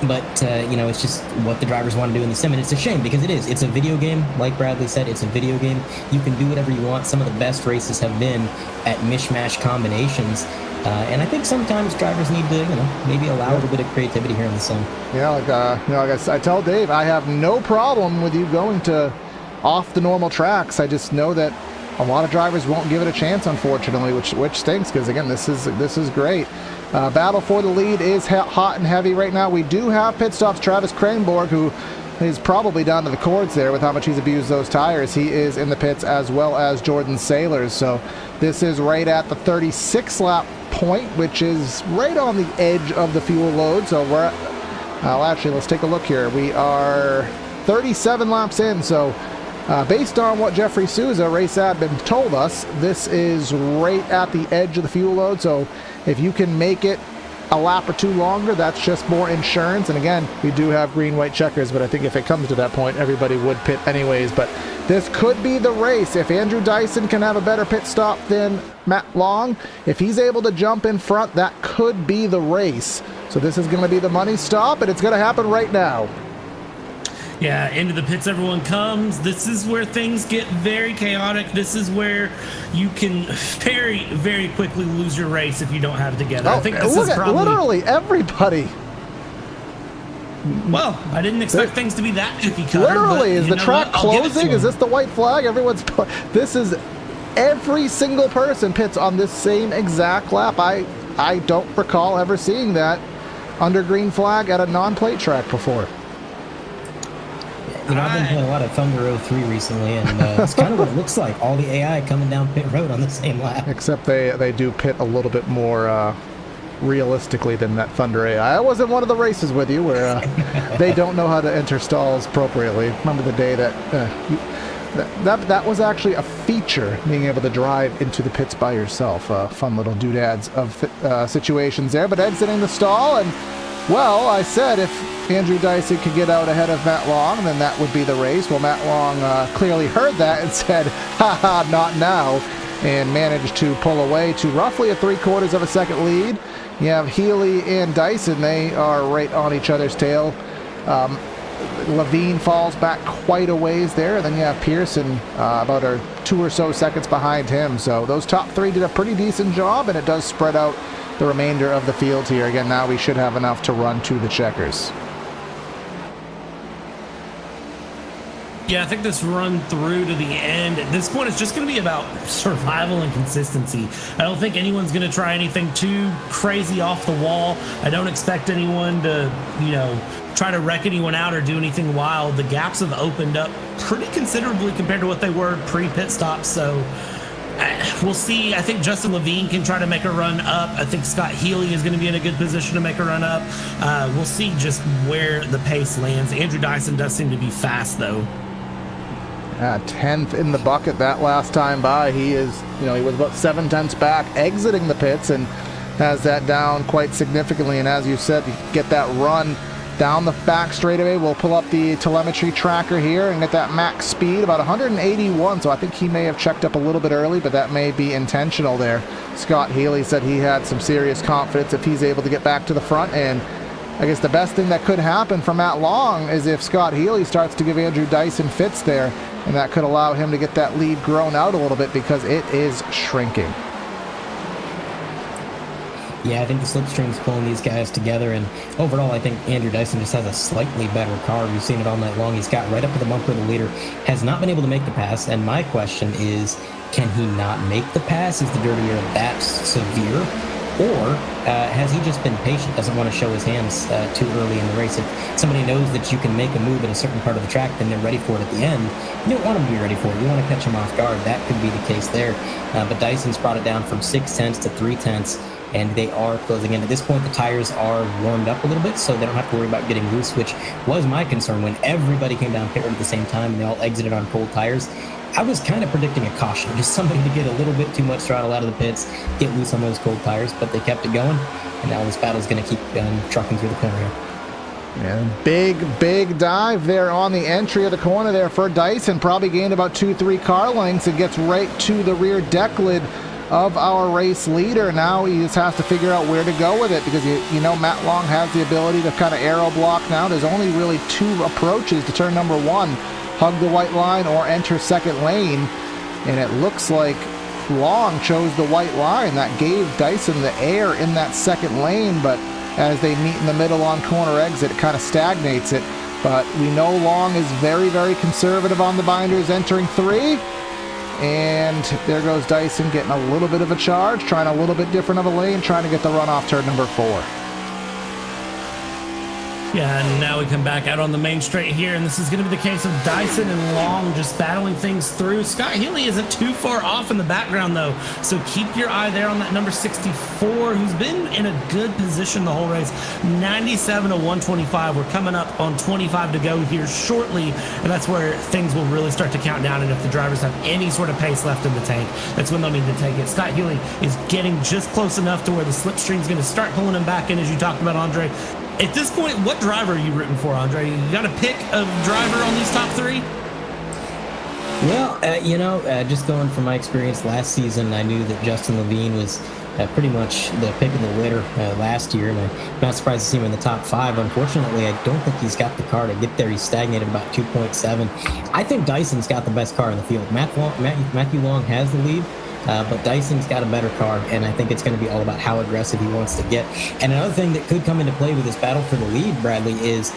But, you know, it's just what the drivers want to do in the sim, and it's a shame because it is. It's a video game. Like Bradley said, it's a video game. You can do whatever you want. Some of the best races have been at mishmash combinations. And I think sometimes drivers need to, you know, maybe allow a little bit of creativity here in the sim. Yeah, like, you know, like I tell Dave, I have no problem with you going to off the normal tracks. I just know that a lot of drivers won't give it a chance, unfortunately, which stinks because, again, this is great. Battle for the lead is hot and heavy right now. We do have pit stops. Travis Kranborg, who is probably down to the cords there with how much he's abused those tires. He is in the pits, as well as Jordan Sailors. So this is right at the 36 lap point, which is right on the edge of the fuel load. So we're actually, let's take a look here. We are 37 laps in. So based on what Jeffrey Souza, race admin, told us, this is right at the edge of the fuel load. So if you can make it a lap or two longer, that's just more insurance. And again, we do have green-white checkers, but I think if it comes to that point, everybody would pit anyways. But this could be the race. If Andrew Dyson can have a better pit stop than Matt Long, if he's able to jump in front, that could be the race. So this is going to be the money stop, and it's going to happen right now. Yeah, into the pits everyone comes. This is where things get very chaotic. This is where you can very, very quickly lose your race if you don't have it together. I think this is probably... Literally everybody. Well, I didn't expect things to be that cookie cutter. Literally, is the track closing? Is this the white flag? Everyone's... This is... Every single person pits on this same exact lap. I don't recall ever seeing that under green flag at a non-plate track before. You know, I've been playing a lot of Thunder 03 recently, and it's kind of what it looks like. All the AI coming down pit road on the same lap. Except they do pit a little bit more realistically than that Thunder AI. I wasn't one of the races with you where they don't know how to enter stalls appropriately. Remember the day that was actually a feature, being able to drive into the pits by yourself. Fun little doodads of situations there. But exiting the stall, and well, I said if Andrew Dyson could get out ahead of Matt Long, then that would be the race. Well, Matt Long clearly heard that and said, haha, not now. and managed to pull away to roughly a 3/4 of a second lead. You have Healy and Dyson. They are right on each other's tail. Levine falls back quite a ways there, and then you have Pearson about 2 or so seconds behind him. So those top three did a pretty decent job, and it does spread out the remainder of the field here. Again, now we should have enough to run to the checkers. Yeah, I think this run through to the end, at this point, it's just going to be about survival and consistency. I don't think anyone's going to try anything too crazy off the wall. I don't expect anyone to, try to wreck anyone out or do anything wild. The gaps have opened up pretty considerably compared to what they were pre-pit stop, so we'll see. I think Justin Levine can try to make a run up. I think Scott Healy is going to be in a good position to make a run up. We'll see just where the pace lands. Andrew Dyson does seem to be fast, though. 10th in the bucket that last time by. He is, he was about 7/10 back exiting the pits and has that down quite significantly. And as you said, you get that run down the back straightaway. We'll pull up the telemetry tracker here and get that max speed, about 181. So I think he may have checked up a little bit early, but that may be intentional there. Scott Healy said he had some serious confidence if he's able to get back to the front, and I guess the best thing that could happen from that long is if Scott Healy starts to give Andrew Dyson fits there, and that could allow him to get that lead grown out a little bit because it is shrinking. Yeah, I think the slipstream's pulling these guys together, and overall I think Andrew Dyson just has a slightly better car. We've seen it all night long. He's got right up to the bumper of the leader, has not been able to make the pass, and my question is, can he not make the pass? Is the dirty air that severe? Or has he just been patient, doesn't want to show his hands too early in the race? If somebody knows that you can make a move in a certain part of the track, then they're ready for it at the end. You don't want them to be ready for it. You want to catch them off guard. That could be the case there. But Dyson's brought it down from 6/10 to 3/10, and they are closing in. At this point, the tires are warmed up a little bit, so they don't have to worry about getting loose, which was my concern when everybody came down pit road at the same time and they all exited on cold tires. I was kind of predicting a caution, just somebody to get a little bit too much throttle out of the pits, get loose on those cold tires, but they kept it going, and now this battle's going to keep trucking through the corner here. Yeah, big dive there on the entry of the corner there for Dyson. Probably gained about 2-3 car lengths and gets right to the rear deck lid of our race leader. Now he just has to figure out where to go with it, because Matt Long has the ability to kind of aero block now. There's only really 2 approaches to turn number 1. Hug the white line or enter second lane, and it looks like Long chose the white line. That gave Dyson the air in that second lane, but as they meet in the middle on corner exit, it kind of stagnates it. But we know Long is very, very conservative on the binders entering 3, and there goes Dyson getting a little bit of a charge, trying a little bit different of a lane, trying to get the run off turn number 4. Yeah, and now we come back out on the main straight here, and this is going to be the case of Dyson and Long just battling things through. Scott Healy isn't too far off in the background, though, so keep your eye there on that number 64, who's been in a good position the whole race. 97 to 125. We're coming up on 25 to go here shortly, and that's where things will really start to count down, and if the drivers have any sort of pace left in the tank, that's when they'll need to take it. Scott Healy is getting just close enough to where the slipstream's going to start pulling him back in, as you talked about, Andre. At this point, what driver are you rooting for, Andre? You got to pick a driver on these top 3? Well, just going from my experience last season, I knew that Justin Levine was pretty much the pick of the litter last year, and I'm not surprised to see him in the top 5. Unfortunately, I don't think he's got the car to get there. He's stagnated about 2.7. I think Dyson's got the best car in the field. Matthew Long has the lead. But Dyson's got a better car, and I think it's going to be all about how aggressive he wants to get. And another thing that could come into play with this battle for the lead, Bradley, is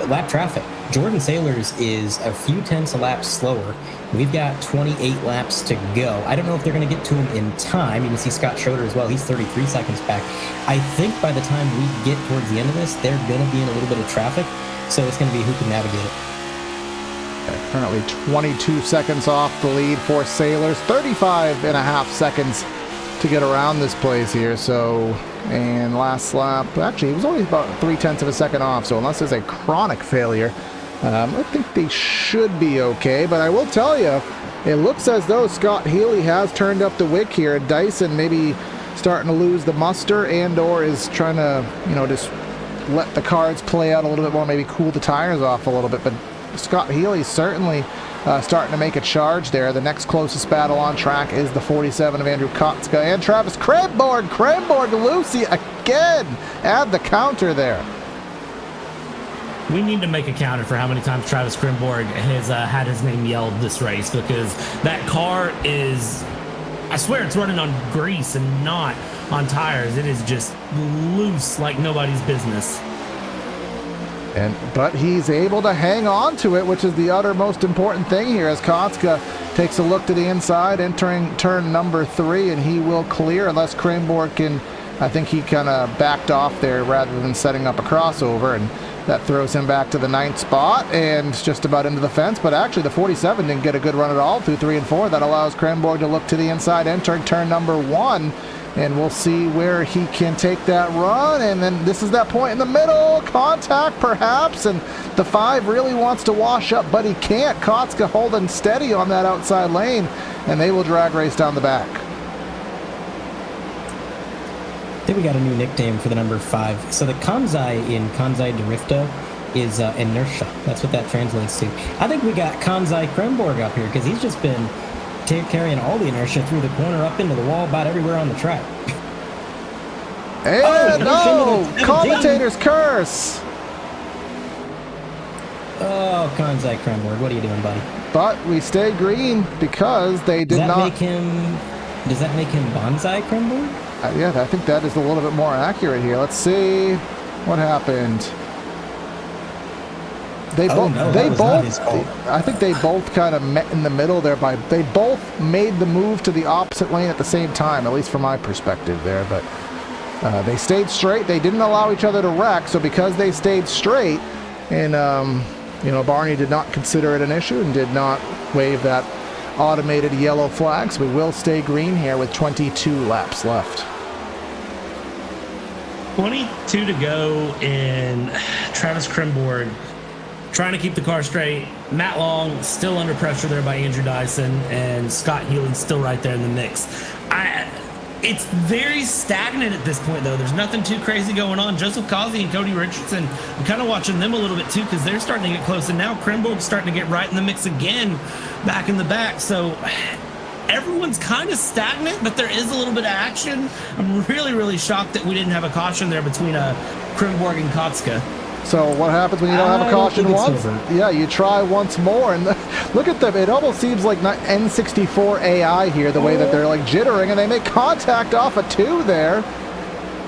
lap traffic. Jordan Sailors is a few tenths a lap slower. We've got 28 laps to go. I don't know if they're going to get to him in time. You can see Scott Schroeder as well. He's 33 seconds back. I think by the time we get towards the end of this, they're going to be in a little bit of traffic, so it's going to be who can navigate it. Currently 22 seconds off the lead for Sailors, 35.5 seconds to get around this place here. So, and last lap, actually, it was only about 0.3 of a second off. So unless there's a chronic failure, I think they should be okay. But I will tell you, it looks as though Scott Healy has turned up the wick here. Dyson maybe starting to lose the muster, and or is trying to, just let the cards play out a little bit more, maybe cool the tires off a little bit. But Scott Healy certainly starting to make a charge there. The next closest battle on track is the 47 of Andrew Kotzka and Travis Krenborg. Krenborg, Lucy again. Add the counter there. We need to make a counter for how many times Travis Krenborg has had his name yelled this race, because that car is, I swear it's running on grease and not on tires. It is just loose like nobody's business. But he's able to hang on to it, which is the uttermost important thing here, as Kotzka takes a look to the inside, entering turn number 3, and he will clear unless Krenborg can. I think he kind of backed off there rather than setting up a crossover, and that throws him back to the 9th spot and just about into the fence. But actually the 47 didn't get a good run at all through 3 and 4. That allows Krenborg to look to the inside, entering turn number 1. And we'll see where he can take that run. And then this is that point in the middle. Contact, perhaps. And the 5 really wants to wash up, but he can't. Kotzka holding steady on that outside lane. And they will drag race down the back. I think we got a new nickname for the number 5. So the Kanzai in Kanzai Drifto is inertia. That's what that translates to. I think we got Kanzai Krenborg up here, because he's just been carrying all the inertia through the corner, up into the wall, about everywhere on the track. And commentator's curse. Oh, Kanzai Krenborg, what are you doing, buddy? But we stay green because they did not. Does that make him Bonsai Krenborg? Yeah, I think that is a little bit more accurate here. Let's see what happened. I think they both kind of met in the middle there. They both made the move to the opposite lane at the same time, at least from my perspective there. But they stayed straight. They didn't allow each other to wreck. So because they stayed straight, and Barney did not consider it an issue and did not wave that automated yellow flag. So we will stay green here with 22 laps left. 22 to go, and Travis Krenborg trying to keep the car straight. Matt Long still under pressure there by Andrew Dyson, and Scott Healy still right there in the mix. It's very stagnant at this point, though. There's nothing too crazy going on. Joseph Causey and Cody Richardson, I'm kind of watching them a little bit too, because they're starting to get close, and now Krenborg's starting to get right in the mix again back in the back. So everyone's kind of stagnant, but there is a little bit of action. I'm really, really shocked that we didn't have a caution there between Krenborg and Kotzka. So what happens when you don't have a caution once? Yeah, you try once more, and look at them. It almost seems like N64 AI here, the way that they're like jittering, and they make contact off a 2 there.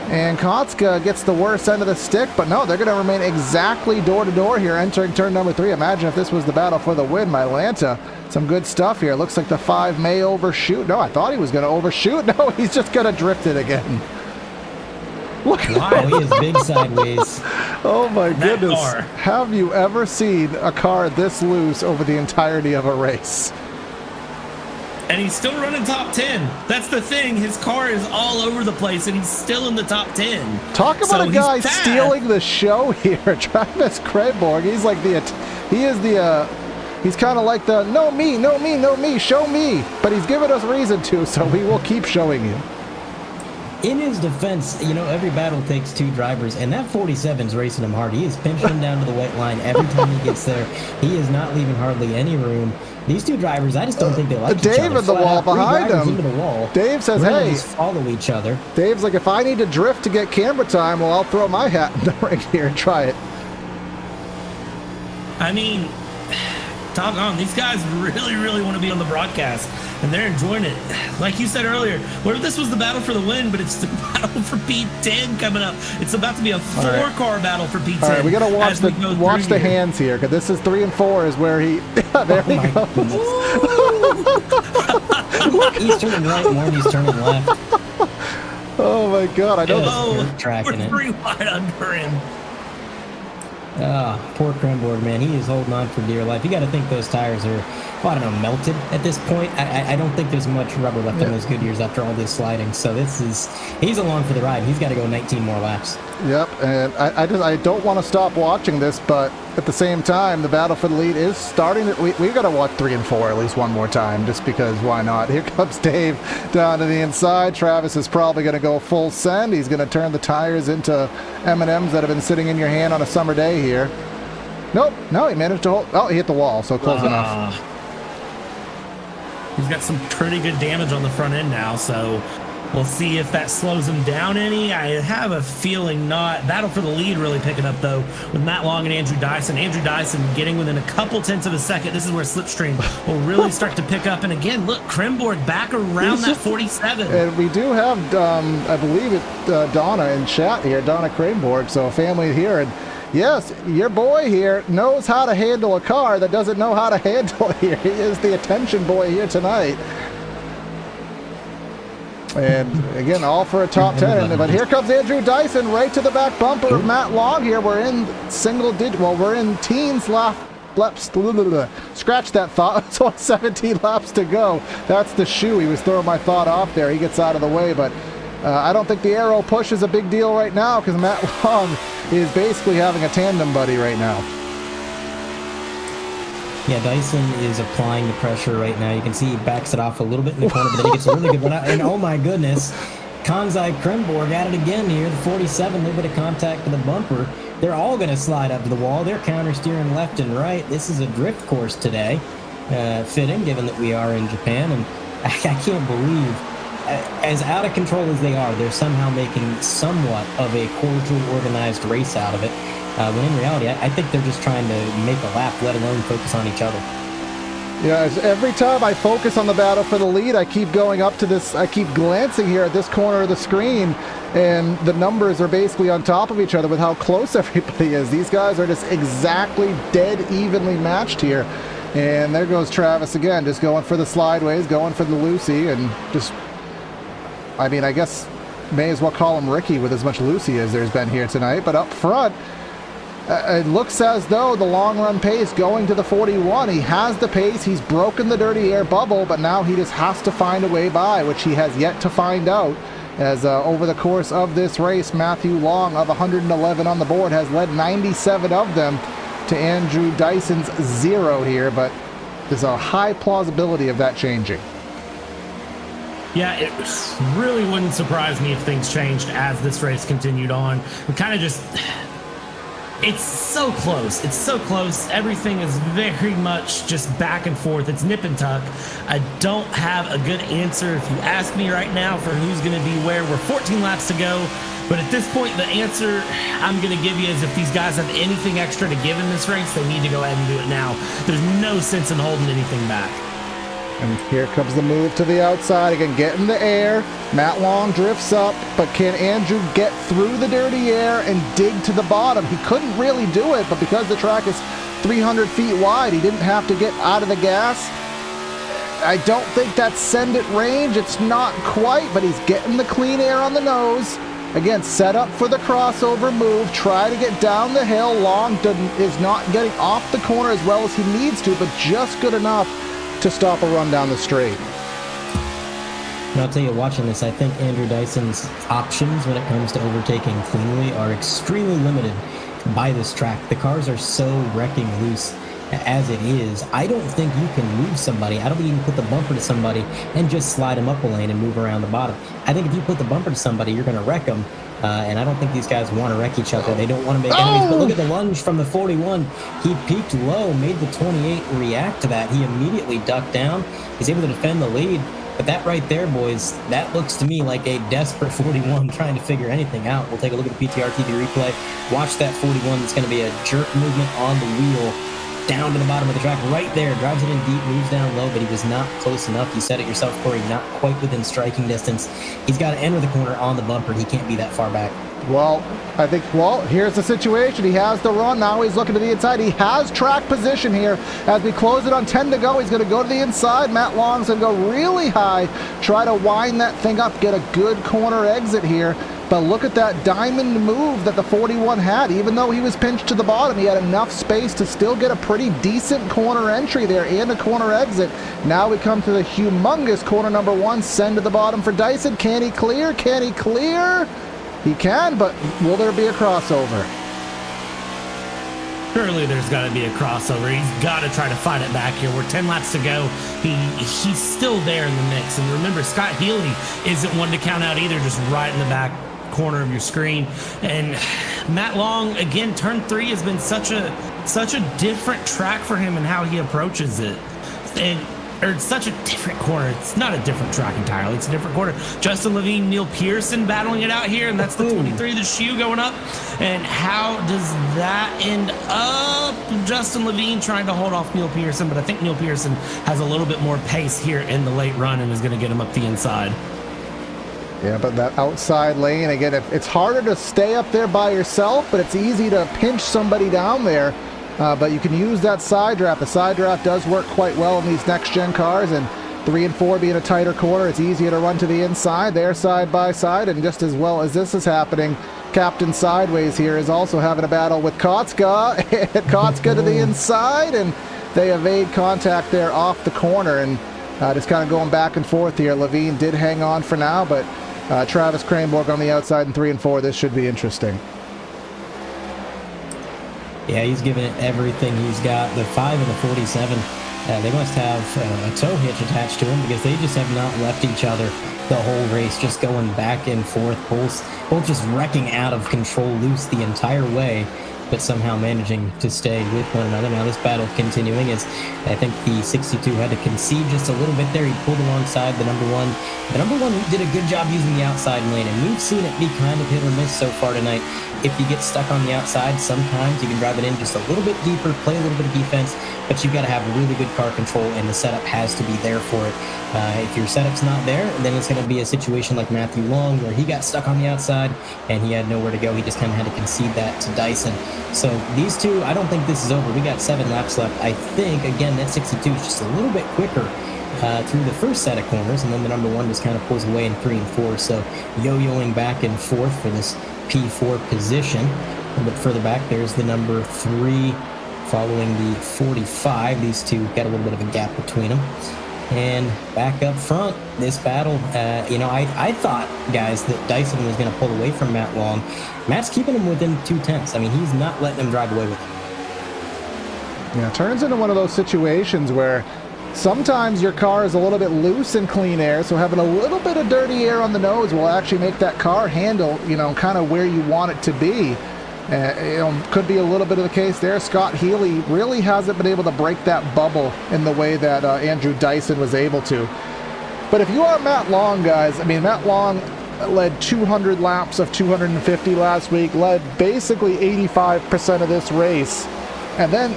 And Kotzka gets the worst end of the stick, but no, they're going to remain exactly door to door here, entering turn number 3. Imagine if this was the battle for the win, Mylanta. Some good stuff here. Looks like the 5 may overshoot. No, I thought he was going to overshoot. No, he's just going to drift it again. Look. Wow, he is big sideways. Oh my goodness. Have you ever seen a car this loose over the entirety of a race? And he's still running top 10. That's the thing. His car is all over the place, and he's still in the top 10. Talk about a guy stealing the show here. Travis Krenborg. He's like he's kind of like the no me, show me. But he's given us reason to, so we will keep showing you. In his defense, every battle takes 2 drivers, and that 47's racing him hard. He is pinching him down to the white line every time he gets there. He is not leaving hardly any room. These 2 drivers, I just don't think they like each other. Dave in the wall behind him. Into the wall. Dave says, hey. Just follow each other. Dave's like, if I need to drift to get camera time, well, I'll throw my hat in the ring here and try it. I mean, doggone, these guys really, really want to be on the broadcast, and they're enjoying it. Like you said earlier, what if this was the battle for the win, but it's the battle for P10 coming up? It's about to be a 4-car battle for P10. All right, we got to watch the hands here, because this is 3 and 4 is where he... there he goes. He's turning right more than he's turning left. Oh my God, I don't... We're 3 wide under him. Poor Krenborg, man. He is holding on for dear life. You got to think those tires are, I don't know, melted at this point. I don't think there's much rubber left on those Goodyears after all this sliding. So he's along for the ride. He's got to go 19 more laps. Yep, and I don't want to stop watching this, but at the same time, the battle for the lead is starting. We've got to watch 3 and 4 at least one more time, just because why not? Here comes Dave down to the inside. Travis is probably going to go full send. He's going to turn the tires into M&Ms that have been sitting in your hand on a summer day here. Nope. No, he managed to hold. Oh, he hit the wall, so close enough. He's got some pretty good damage on the front end now, so we'll see if that slows him down any. I have a feeling not. Battle for the lead really picking up, though, with Matt Long and Andrew Dyson. Andrew Dyson getting within a couple tenths of a second. This is where Slipstream will really start to pick up. And again, look, Krimborg back around that 47. And we do have, I believe it, Donna in chat here, Donna Krimborg, so a family here. And yes, your boy here knows how to handle a car that doesn't know how to handle it here. He is the attention boy here tonight. And again, all for a top 10. But here comes Andrew Dyson right to the back bumper of Matt Long here. We're in single digit. Well, we're in teens laps. Scratch that thought. It's only 17 laps to go. That's the shoe. He was throwing my thought off there. He gets out of the way, but I don't think the aero push is a big deal right now because Matt Long is basically having a tandem buddy right now. Yeah, Dyson is applying the pressure right now. You can see he backs it off a little bit in the corner, but then he gets a really good one out. And oh my goodness, Kanzai Krimborg at it again here. The 47, a little bit of contact to the bumper. They're all going to slide up to the wall. They're counter steering left and right. This is a drift course today. Fitting, given that we are in Japan. And I can't believe, as out of control as they are, they're somehow making somewhat of a cordial, organized race out of it. When in reality, I think they're just trying to make a lap, let alone focus on each other. Yeah, every time I focus on the battle for the lead, I keep going up to this, I keep glancing here at this corner of the screen, and the numbers are basically on top of each other with how close everybody is. These guys are just exactly dead evenly matched here. And there goes Travis again, just going for the slideways, going for the Lucy, and just, I mean, I guess may as well call him Ricky with as much Lucy as there's been here tonight. But up front, it looks as though the long run pace going to the 41. He has the pace. He's broken the dirty air bubble, but now he just has to find a way by, which he has yet to find out. As over the course of this race, Matthew Long of 111 on the board has led 97 of them to Andrew Dyson's 0 here, but there's a high plausibility of that changing. Yeah, it really wouldn't surprise me if things changed as this race continued on. We kind of just... It's so close. It's so close. Everything is very much just back and forth. It's nip and tuck. I don't have a good answer if you ask me right now for who's going to be where. We're 14 laps to go. But at this point, the answer I'm going to give you is if these guys have anything extra to give in this race, they need to go ahead and do it now. There's no sense in holding anything back. And here comes the move to the outside. Again, get in the air. Matt Long drifts up, but can Andrew get through the dirty air and dig to the bottom? He couldn't really do it, but because the track is 300 feet wide, he didn't have to get out of the gas. I don't think that's send it range. It's not quite, but he's getting the clean air on the nose. Again, set up for the crossover move. Try to get down the hill. Long is not getting off the corner as well as he needs to, but just good enough to stop a run down the straight. And I'll tell you, watching this, I think Andrew Dyson's options when it comes to overtaking cleanly are extremely limited by this track. The cars are so wrecking loose as it is. I don't think you can move somebody. I don't think you can put the bumper to somebody and just slide them up a lane and move around the bottom. I think if you put the bumper to somebody, you're going to wreck them. And I don't think these guys want to wreck each other. They don't want to make enemies. But look at the lunge from the 41. He peaked low, made the 28 react to that. He immediately ducked down. He's able to defend the lead. But that right there, boys, that looks to me like a desperate 41 trying to figure anything out. We'll take a look at the PTRTV replay. Watch that 41. It's going to be a jerk movement on the wheel down to the bottom of the track right there. Drives it in deep, moves down low, but he was not close enough. You said it yourself, Corey, not quite within striking distance. He's got to enter the corner on the bumper. He can't be that far back. Well, I think, here's the situation. He has the run. Now he's looking to the inside. He has track position here. As we close it on 10 to go, he's going to go to the inside. Matt Long's going to go really high, try to wind that thing up, get a good corner exit here. But look at that diamond move that the 41 had. Even though he was pinched to the bottom, he had enough space to still get a pretty decent corner entry there and a corner exit. Now we come to the humongous corner number 1, send to the bottom for Dyson. Can he clear? Can he clear? He can, but will there be a crossover? Surely there's got to be a crossover. He's got to try to fight it back here. We're 10 laps to go. He's still there in the mix. And remember, Scott Healy isn't one to count out either, just right in the back corner of your screen. And Matt Long, again, turn 3 has been such a different track for him and how he approaches it. Or it's such a different corner. It's not a different track entirely. It's a different corner. Justin Levine, Neil Pearson battling it out here, and that's the 23, the shoe going up. And how does that end up? Justin Levine trying to hold off Neil Pearson, but I think Neil Pearson has a little bit more pace here in the late run and is going to get him up the inside. Yeah, but that outside lane, again, it's harder to stay up there by yourself, but it's easy to pinch somebody down there. But you can use that side draft. The side draft does work quite well in these next-gen cars, and 3 and 4 being a tighter corner, it's easier to run to the inside. They're side by side, and just as well as this is happening, Captain Sideways here is also having a battle with Kotska. Kotska to the inside, and they evade contact there off the corner, and just kind of going back and forth here. Levine did hang on for now, but Travis Kranborg on the outside in 3 and 4. This should be interesting. Yeah, he's giving it everything he's got. The 5 and the 47, they must have a tow hitch attached to them because they just have not left each other the whole race, just going back and forth, both just wrecking out of control loose the entire way, but somehow managing to stay with one another. Now this battle continuing as I think the 62 had to concede just a little bit there. He pulled alongside the number 1. The number 1 did a good job using the outside lane, and we've seen it be kind of hit or miss so far tonight. If you get stuck on the outside, sometimes you can drive it in just a little bit deeper, play a little bit of defense, but you've got to have really good car control, and the setup has to be there for it. If your setup's not there, then it's going to be a situation like Matthew Long, where he got stuck on the outside and he had nowhere to go. He just kind of had to concede that to Dyson. So these two, I don't think this is over. We got 7 laps left. I think, again, that 62 is just a little bit quicker through the first set of corners, and then the number 1 just kind of pulls away in 3 and 4. So yo-yoing back and forth for this P4 position. A little bit further back, there's the number 3 following the 45. These two got a little bit of a gap between them. And back up front, this battle, I thought, guys, that Dyson was going to pull away from Matt Long. Matt's keeping him within 2/10. I mean, he's not letting him drive away with him. Yeah, it turns into one of those situations where sometimes your car is a little bit loose in clean air, so having a little bit of dirty air on the nose will actually make that car handle, kind of where you want it to be. Could be a little bit of the case there. Scott Healy really hasn't been able to break that bubble in the way that Andrew Dyson was able to. But if you are Matt Long, guys, I mean, Matt Long led 200 laps of 250 last week, led basically 85% of this race. And then,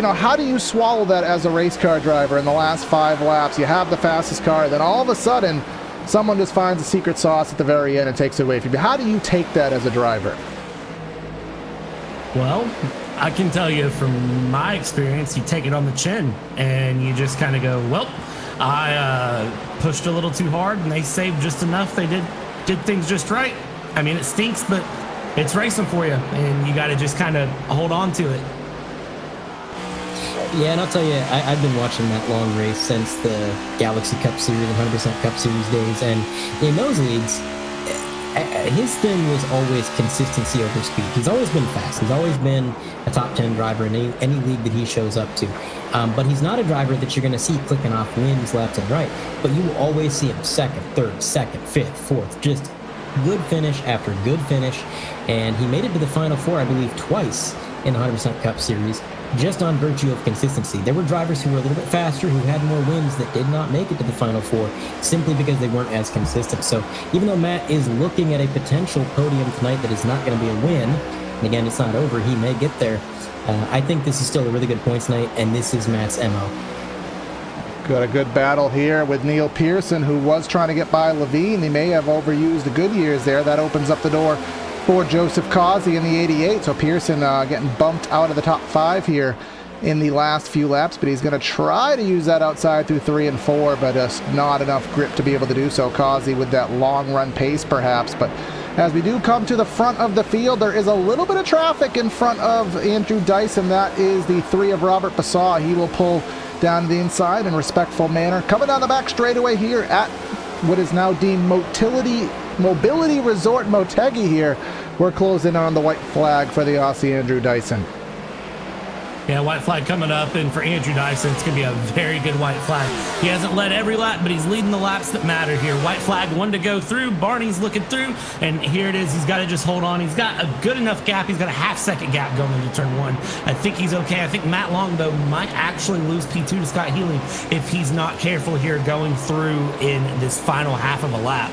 how do you swallow that as a race car driver in the last 5 laps? You have the fastest car, then all of a sudden, someone just finds a secret sauce at the very end and takes it away from you. How do you take that as a driver? Well, I can tell you from my experience, you take it on the chin and you just kind of go, well, I pushed a little too hard and they saved just enough. They did things just right. I mean, it stinks, but it's racing for you and you got to just kind of hold on to it. Yeah, and I'll tell you, I've been watching that long race since the Galaxy Cup Series and 100% Cup Series days, and in those leagues, his thing was always consistency over speed. He's always been fast. He's always been a top 10 driver in any league that he shows up to. But he's not a driver that you're going to see clicking off wins left and right. But you will always see him second, third, fifth, fourth. Just good finish after good finish. And he made it to the Final Four, I believe, twice in the 100% Cup Series, just on virtue of consistency. There were drivers who were a little bit faster, who had more wins, that did not make it to the Final Four simply because they weren't as consistent. So even though Matt is looking at a potential podium tonight that is not going to be a win, and again, it's not over, he may get there, I think this is still a really good points night, and this is Matt's MO. Got a good battle here with Neil Pearson, who was trying to get by Levine. He may have overused the good years there. That opens up the door for Joseph Causey in the 88. So Pearson getting bumped out of the top 5 here in the last few laps, but he's going to try to use that outside through 3 and 4, but just not enough grip to be able to do so. Causey with that long run pace perhaps, but as we do come to the front of the field, there is a little bit of traffic in front of Andrew Dyson. That is the 3 of Robert Bassaw. He will pull down to the inside in a respectful manner. Coming down the back straightaway here at what is now deemed Mobility Resort Motegi here. We're closing on the white flag for the Aussie Andrew Dyson. Yeah, white flag coming up, and for Andrew Dyson, it's going to be a very good white flag. He hasn't led every lap, but he's leading the laps that matter here. White flag, one to go through. Barney's looking through, and here it is. He's got to just hold on. He's got a good enough gap. He's got a half-second gap going into turn 1. I think he's okay. I think Matt Long, though, might actually lose P2 to Scott Healy if he's not careful here going through in this final half of a lap.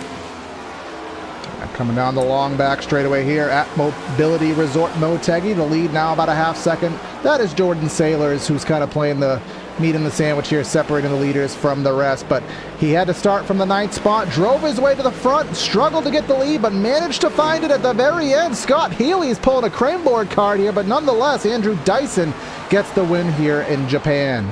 Coming down the long back straightaway here at Mobility Resort Motegi. The lead now about a half second. That is Jordan Sailors, who's kind of playing the meat in the sandwich here, separating the leaders from the rest. But he had to start from the 9th spot, drove his way to the front, struggled to get the lead, but managed to find it at the very end. Scott Healy is pulling a crane board card here, but nonetheless, Andrew Dyson gets the win here in Japan.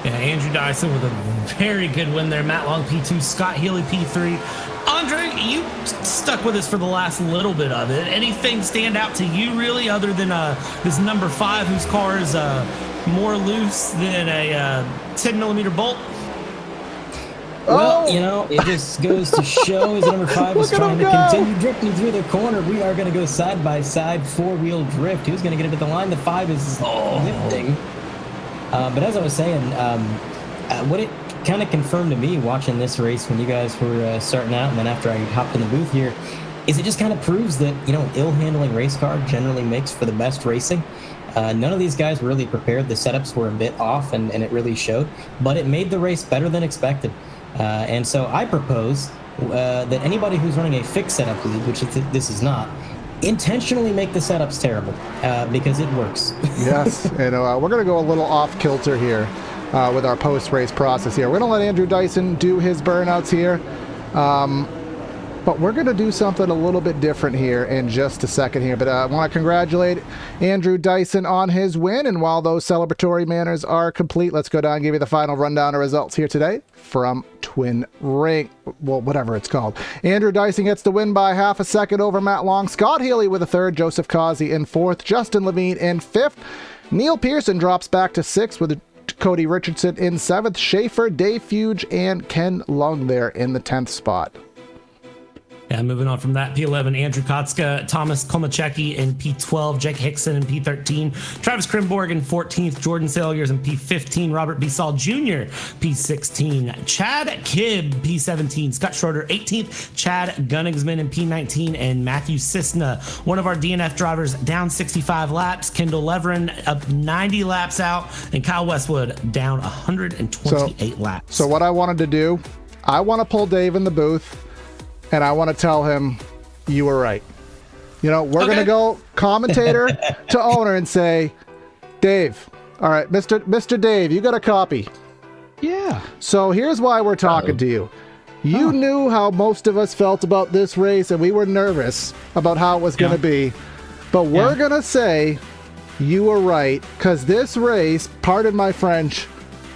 Yeah, Andrew Dyson with a very good win there. Matt Long P2, Scott Healy P3. Andre, you stuck with us for the last little bit of it. Anything stand out to you really, other than this number 5 whose car is more loose than a 10-millimeter bolt? Well, you know, it just goes to show as number 5 is trying to continue drifting through the corner. We are going to go side by side, 4-wheel drift. Who's going to get it at the line? The 5 is lifting. But as I was saying, what it kind of confirmed to me watching this race when you guys were starting out, and then after I hopped in the booth here, is it just kind of proves that, you know, ill-handling race car generally makes for the best racing. None of these guys were really prepared. The setups were a bit off, and it really showed, but it made the race better than expected. And so I propose that anybody who's running a fixed setup league, which this is not, intentionally make the setups terrible, because it works. Yes, and we're going to go a little off kilter here with our post-race process here. We're going to let Andrew Dyson do his burnouts here, but we're going to do something a little bit different here in just a second here. But I want to congratulate Andrew Dyson on his win, and while those celebratory manners are complete, let's go down and give you the final rundown of results here today from Twin Ring, well, whatever it's called. Andrew Dyson gets the win by half a second over Matt Long. Scott Healy with a 3rd, Joseph Causey in 4th, Justin Levine in 5th. Neil Pearson drops back to 6th with Cody Richardson in 7th. Schaefer, Dave Fuge, and Ken Lung there in the 10th spot. Yeah, moving on from that, P11, Andrew Kotska, Thomas Komachecki in P12, Jake Hickson in P13, Travis Krimborg in 14th, Jordan Sailors in P15, Robert Bisal Jr. P16, Chad Kibb P17, Scott Schroeder 18th, Chad Gunningsman in P19, and Matthew Cisna, one of our DNF drivers, down 65 laps, Kendall Leverin up 90 laps out, and Kyle Westwood down 128 laps. So what I wanted to do, I want to pull Dave in the booth, and I want to tell him, you were right. You know, we're going to go commentator to owner and say, Dave, all right, Mr. Dave, you got a copy. Yeah. So here's why we're talking to you. You knew how most of us felt about this race, and we were nervous about how it was going to be. But we're going to say you were right, because this race, pardon my French,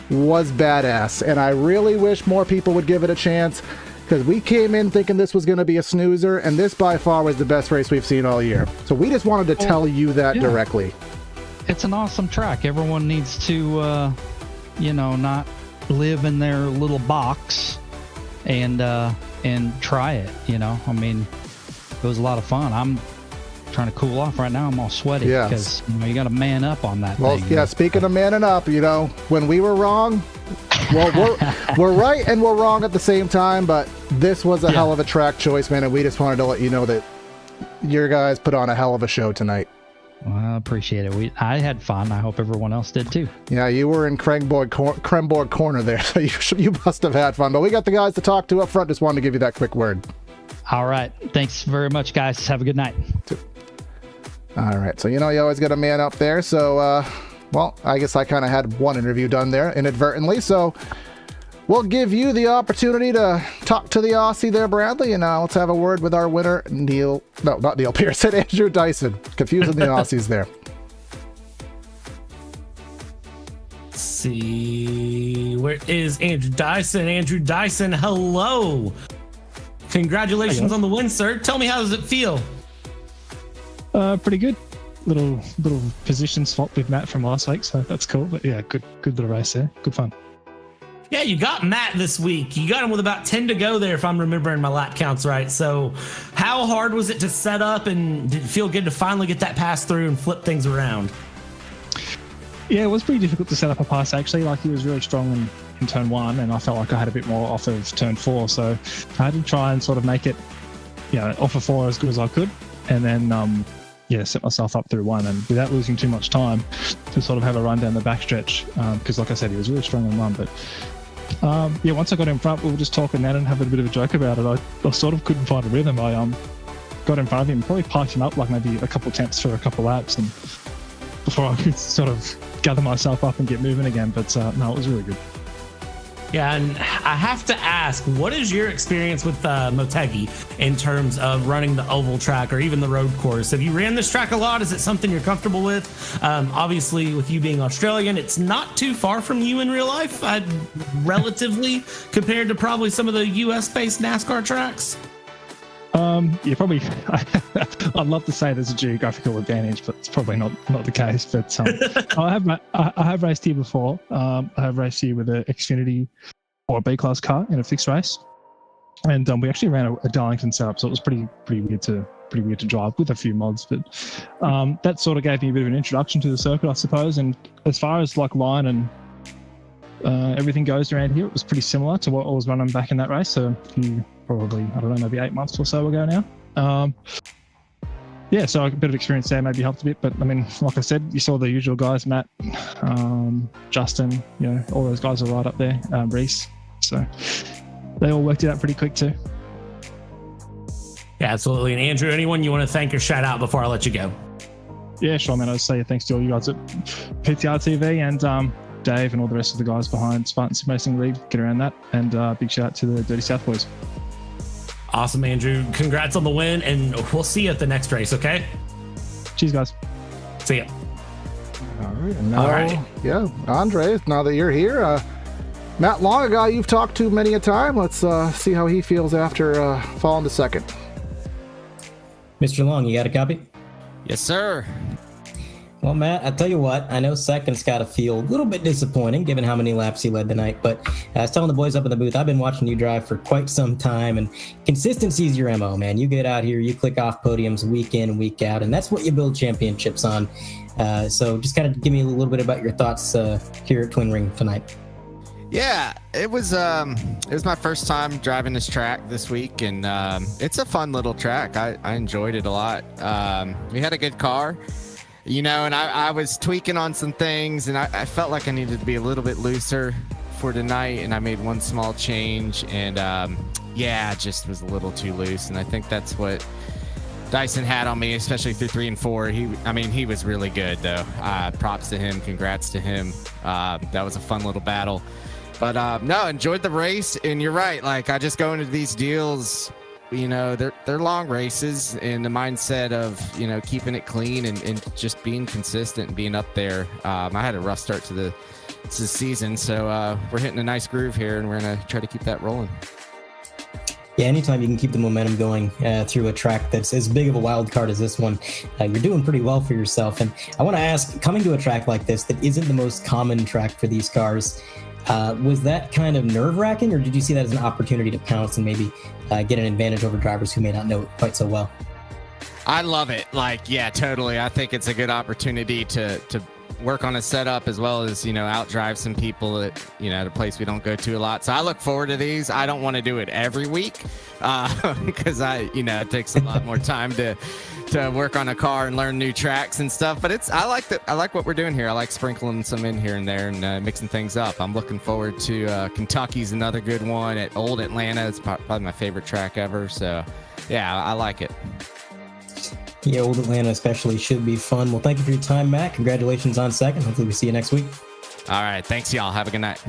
was badass. And I really wish more people would give it a chance, because we came in thinking this was going to be a snoozer, and this by far was the best race we've seen all year. So we just wanted to tell you that directly. It's an awesome track. Everyone needs to, you know, not live in their little box and try it, you know. I mean, it was a lot of fun. I'm trying to cool off right now. I'm all sweaty because, you know, you got to man up on that thing. Yeah, speaking of manning up, you know, when we were wrong, well, we're right and we're wrong at the same time, but this was a hell of a track choice, man, and we just wanted to let you know that your guys put on a hell of a show tonight. Well, I appreciate it. I had fun. I hope everyone else did too. Yeah, you were in Kremborg corner there, so you must have had fun. But we got the guys to talk to up front. Just wanted to give you that quick word. All right. Thanks very much, guys. Have a good night. All right. So, you know, you always got a man up there. So, well, I guess I kind of had one interview done there inadvertently. So we'll give you the opportunity to talk to the Aussie there, Bradley. And let's have a word with our winner, not Neil Pearson, Andrew Dyson. Confusing the Aussies there. Let's see. Where is Andrew Dyson? Andrew Dyson, hello. Congratulations on the win, sir. Tell me, how does it feel? Pretty good. Little position swap with Matt from last week, so that's cool. But yeah, good little race there. Good fun. Yeah, you got Matt this week. You got him with about 10 to go there, if I'm remembering my lap counts right. So how hard was it to set up, and did it feel good to finally get that pass through and flip things around? Yeah, it was pretty difficult to set up a pass actually. Like he was really strong in turn 1, and I felt like I had a bit more off of turn 4. So I had to try and sort of make it, off of 4 as good as I could, and then set myself up through 1, and without losing too much time to sort of have a run down the backstretch. Because like I said, he was really strong in 1, but. Once I got in front, we were just talking then and having a bit of a joke about it. I sort of couldn't find a rhythm. I got in front of him, probably parked him up like maybe a couple attempts for a couple laps, and before I could sort of gather myself up and get moving again. But no, it was really good. Yeah, and I have to ask, what is your experience with Motegi in terms of running the oval track or even the road course? Have you ran this track a lot? Is it something you're comfortable with? Obviously, with you being Australian, it's not too far from you in real life, relatively, compared to probably some of the US-based NASCAR tracks. Probably. I'd love to say there's a geographical advantage, but it's probably not the case. But I have raced here before. I have raced here with an Xfinity or a B-class car in a fixed race, and we actually ran a Darlington setup, so it was pretty weird to drive with a few mods. But that sort of gave me a bit of an introduction to the circuit, I suppose. And as far as like line and everything goes around here, it was pretty similar to what I was running back in that race. So probably, I don't know, maybe 8 months or so ago now. So a bit of experience there maybe helped a bit. But I mean, like I said, you saw the usual guys, Matt, Justin, all those guys are right up there, Reese. So they all worked it out pretty quick too. Yeah, absolutely. And Andrew, anyone you want to thank or shout out before I let you go? Yeah, sure, man. I'll say thanks to all you guys at PTRTV and Dave and all the rest of the guys behind Spartan SimRacing League. Get around that. And big shout out to the Dirty South boys. Awesome, Andrew. Congrats on the win, and we'll see you at the next race, okay? Cheers, guys. See ya. All right. And now, yeah, Andre, now that you're here, Matt Long, a guy you've talked to many a time. Let's see how he feels after falling to second. Mr. Long, you got a copy? Yes, sir. Well, Matt, I tell you what, I know second's got to feel a little bit disappointing given how many laps he led tonight, but I was telling the boys up in the booth, I've been watching you drive for quite some time, and consistency is your MO, man. You get out here, you click off podiums week in, week out, and that's what you build championships on. So just kind of give me a little bit about your thoughts here at Twin Ring tonight. Yeah, it was my first time driving this track this week, and it's a fun little track. I enjoyed it a lot. We had a good car. And I was tweaking on some things, and I felt like I needed to be a little bit looser for tonight, and I made one small change, and it just was a little too loose, and I think that's what Dyson had on me, especially through 3 and 4. He was really good, though. Props to him. Congrats to him. That was a fun little battle. But no, enjoyed the race, and you're right. Like, I just go into these deals, they're long races, and the mindset of, keeping it clean and just being consistent and being up there. I had a rough start to the season, so we're hitting a nice groove here, and we're going to try to keep that rolling. Yeah, anytime you can keep the momentum going through a track that's as big of a wild card as this one, you're doing pretty well for yourself. And I want to ask, coming to a track like this that isn't the most common track for these cars, was that kind of nerve-wracking, or did you see that as an opportunity to pounce and maybe get an advantage over drivers who may not know it quite so well? I love it. Yeah, totally. I think it's a good opportunity to work on a setup as well as, outdrive some people at, at a place we don't go to a lot. So I look forward to these. I don't want to do it every week because it takes a lot more time to work on a car and learn new tracks and stuff. But I like what we're doing here. I like sprinkling some in here and there and mixing things up. I'm looking forward to Kentucky's another good one. At Old Atlanta, it's probably my favorite track ever. So yeah, I like it. Yeah, Old Atlanta especially should be fun. Well, thank you for your time, Matt. Congratulations on second. Hopefully we see you next week. All right. Thanks, y'all. Have a good night.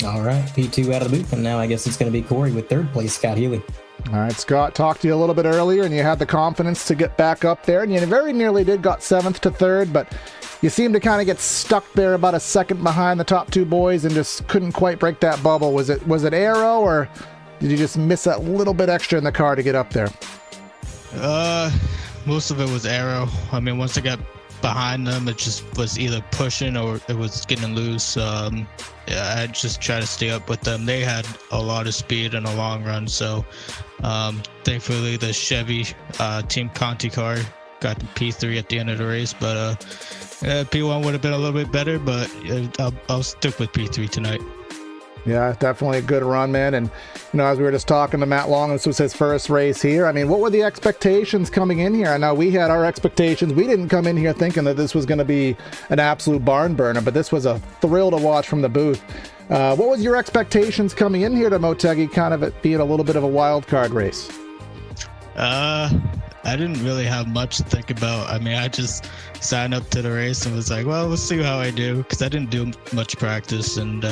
All right. P2 out of the booth. And now I guess it's going to be Corey with third place, Scott Healy. All right, Scott, talked to you a little bit earlier, and you had the confidence to get back up there, and you very nearly got 7th to 3rd, but you seemed to kind of get stuck there about a second behind the top two boys and just couldn't quite break that bubble. Was it aero, or did you just miss that little bit extra in the car to get up there? Most of it was aero. Once I got behind them, it just was either pushing or it was getting loose. I just try to stay up with them. They had a lot of speed in a long run, so thankfully the Chevy Team Conti car got the P3 at the end of the race, but P1 would have been a little bit better, but I'll stick with P3 tonight. Yeah, definitely a good run, man. And, you know, as we were just talking to Matt Long, this was his first race here. I mean, what were the expectations coming in here? I know we had our expectations. We didn't come in here thinking that this was going to be an absolute barn burner, but this was a thrill to watch from the booth. What was your expectations coming in here to Motegi, kind of it being a little bit of a wild card race? I didn't really have much to think about. I mean, I just signed up to the race and was like, well, we'll see how I do, because I didn't do much practice, and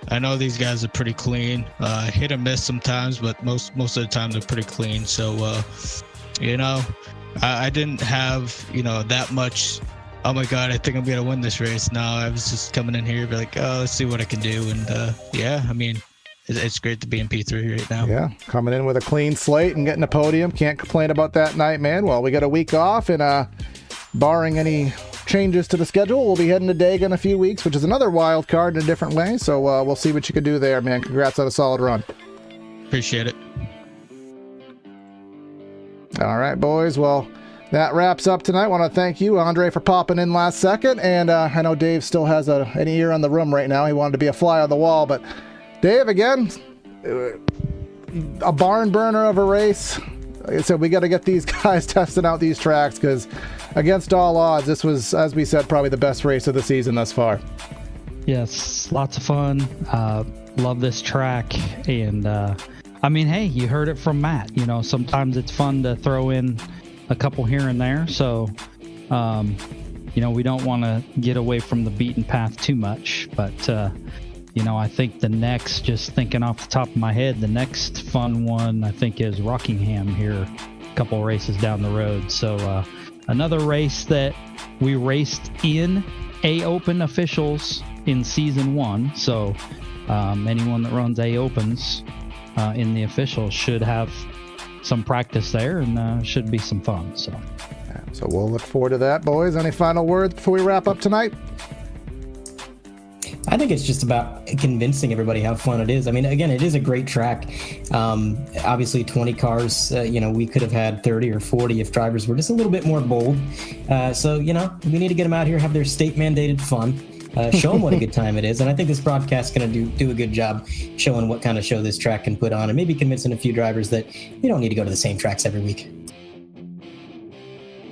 I know these guys are pretty clean. Hit or miss sometimes, but most of the time they're pretty clean. So, you know, I didn't have, you know, that much, oh my God, I think I'm going to win this race. No, I was just coming in here, be like, oh, let's see what I can do. And yeah, I mean, it's great to be in P3 right now. Yeah, coming in with a clean slate and getting a podium. Can't complain about that night, man. Well, we got a week off, and barring any changes to the schedule, we'll be heading to Dega in a few weeks, which is another wild card in a different way. So we'll see what you can do there, man. Congrats on a solid run. Appreciate it. All right, boys. Well, that wraps up tonight. I want to thank you, Andre, for popping in last second. And I know Dave still has an ear on the room right now. He wanted to be a fly on the wall, but Dave, again, a barn burner of a race. Like I said, we got to get these guys testing out these tracks, because against all odds, this was, as we said, probably the best race of the season thus far. Yes, lots of fun. Love this track. And I mean, hey, you heard it from Matt. You know, sometimes it's fun to throw in a couple here and there. So, you know, we don't want to get away from the beaten path too much, but you know, I think the next, just thinking off the top of my head, the next fun one, I think, is Rockingham here, a couple races down the road. So another race that we raced in A Open officials in season 1. So anyone that runs A Opens in the officials should have some practice there, and should be some fun. So we'll look forward to that, boys. Any final words before we wrap up tonight? I think it's just about convincing everybody how fun it is. I mean, again, it is a great track. Obviously, 20 cars, you know, we could have had 30 or 40 if drivers were just a little bit more bold. So, you know, we need to get them out here, have their state-mandated fun, show them what a good time it is. And I think this broadcast is going to do a good job showing what kind of show this track can put on, and maybe convincing a few drivers that you don't need to go to the same tracks every week.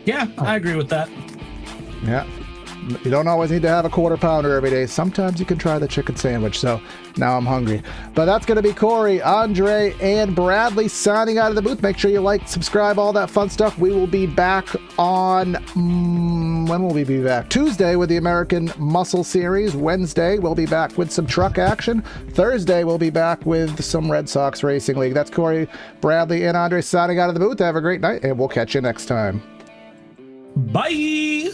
Yeah, I agree with that. Yeah. You don't always need to have a quarter pounder every day. Sometimes you can try the chicken sandwich. So now I'm hungry. But that's going to be Corey, Andre, and Bradley signing out of the booth. Make sure you like, subscribe, all that fun stuff. We will be back on, when will we be back? Tuesday with the American Muscle Series. Wednesday, we'll be back with some truck action. Thursday, we'll be back with some Red Sox Racing League. That's Corey, Bradley, and Andre signing out of the booth. Have a great night, and we'll catch you next time. Bye.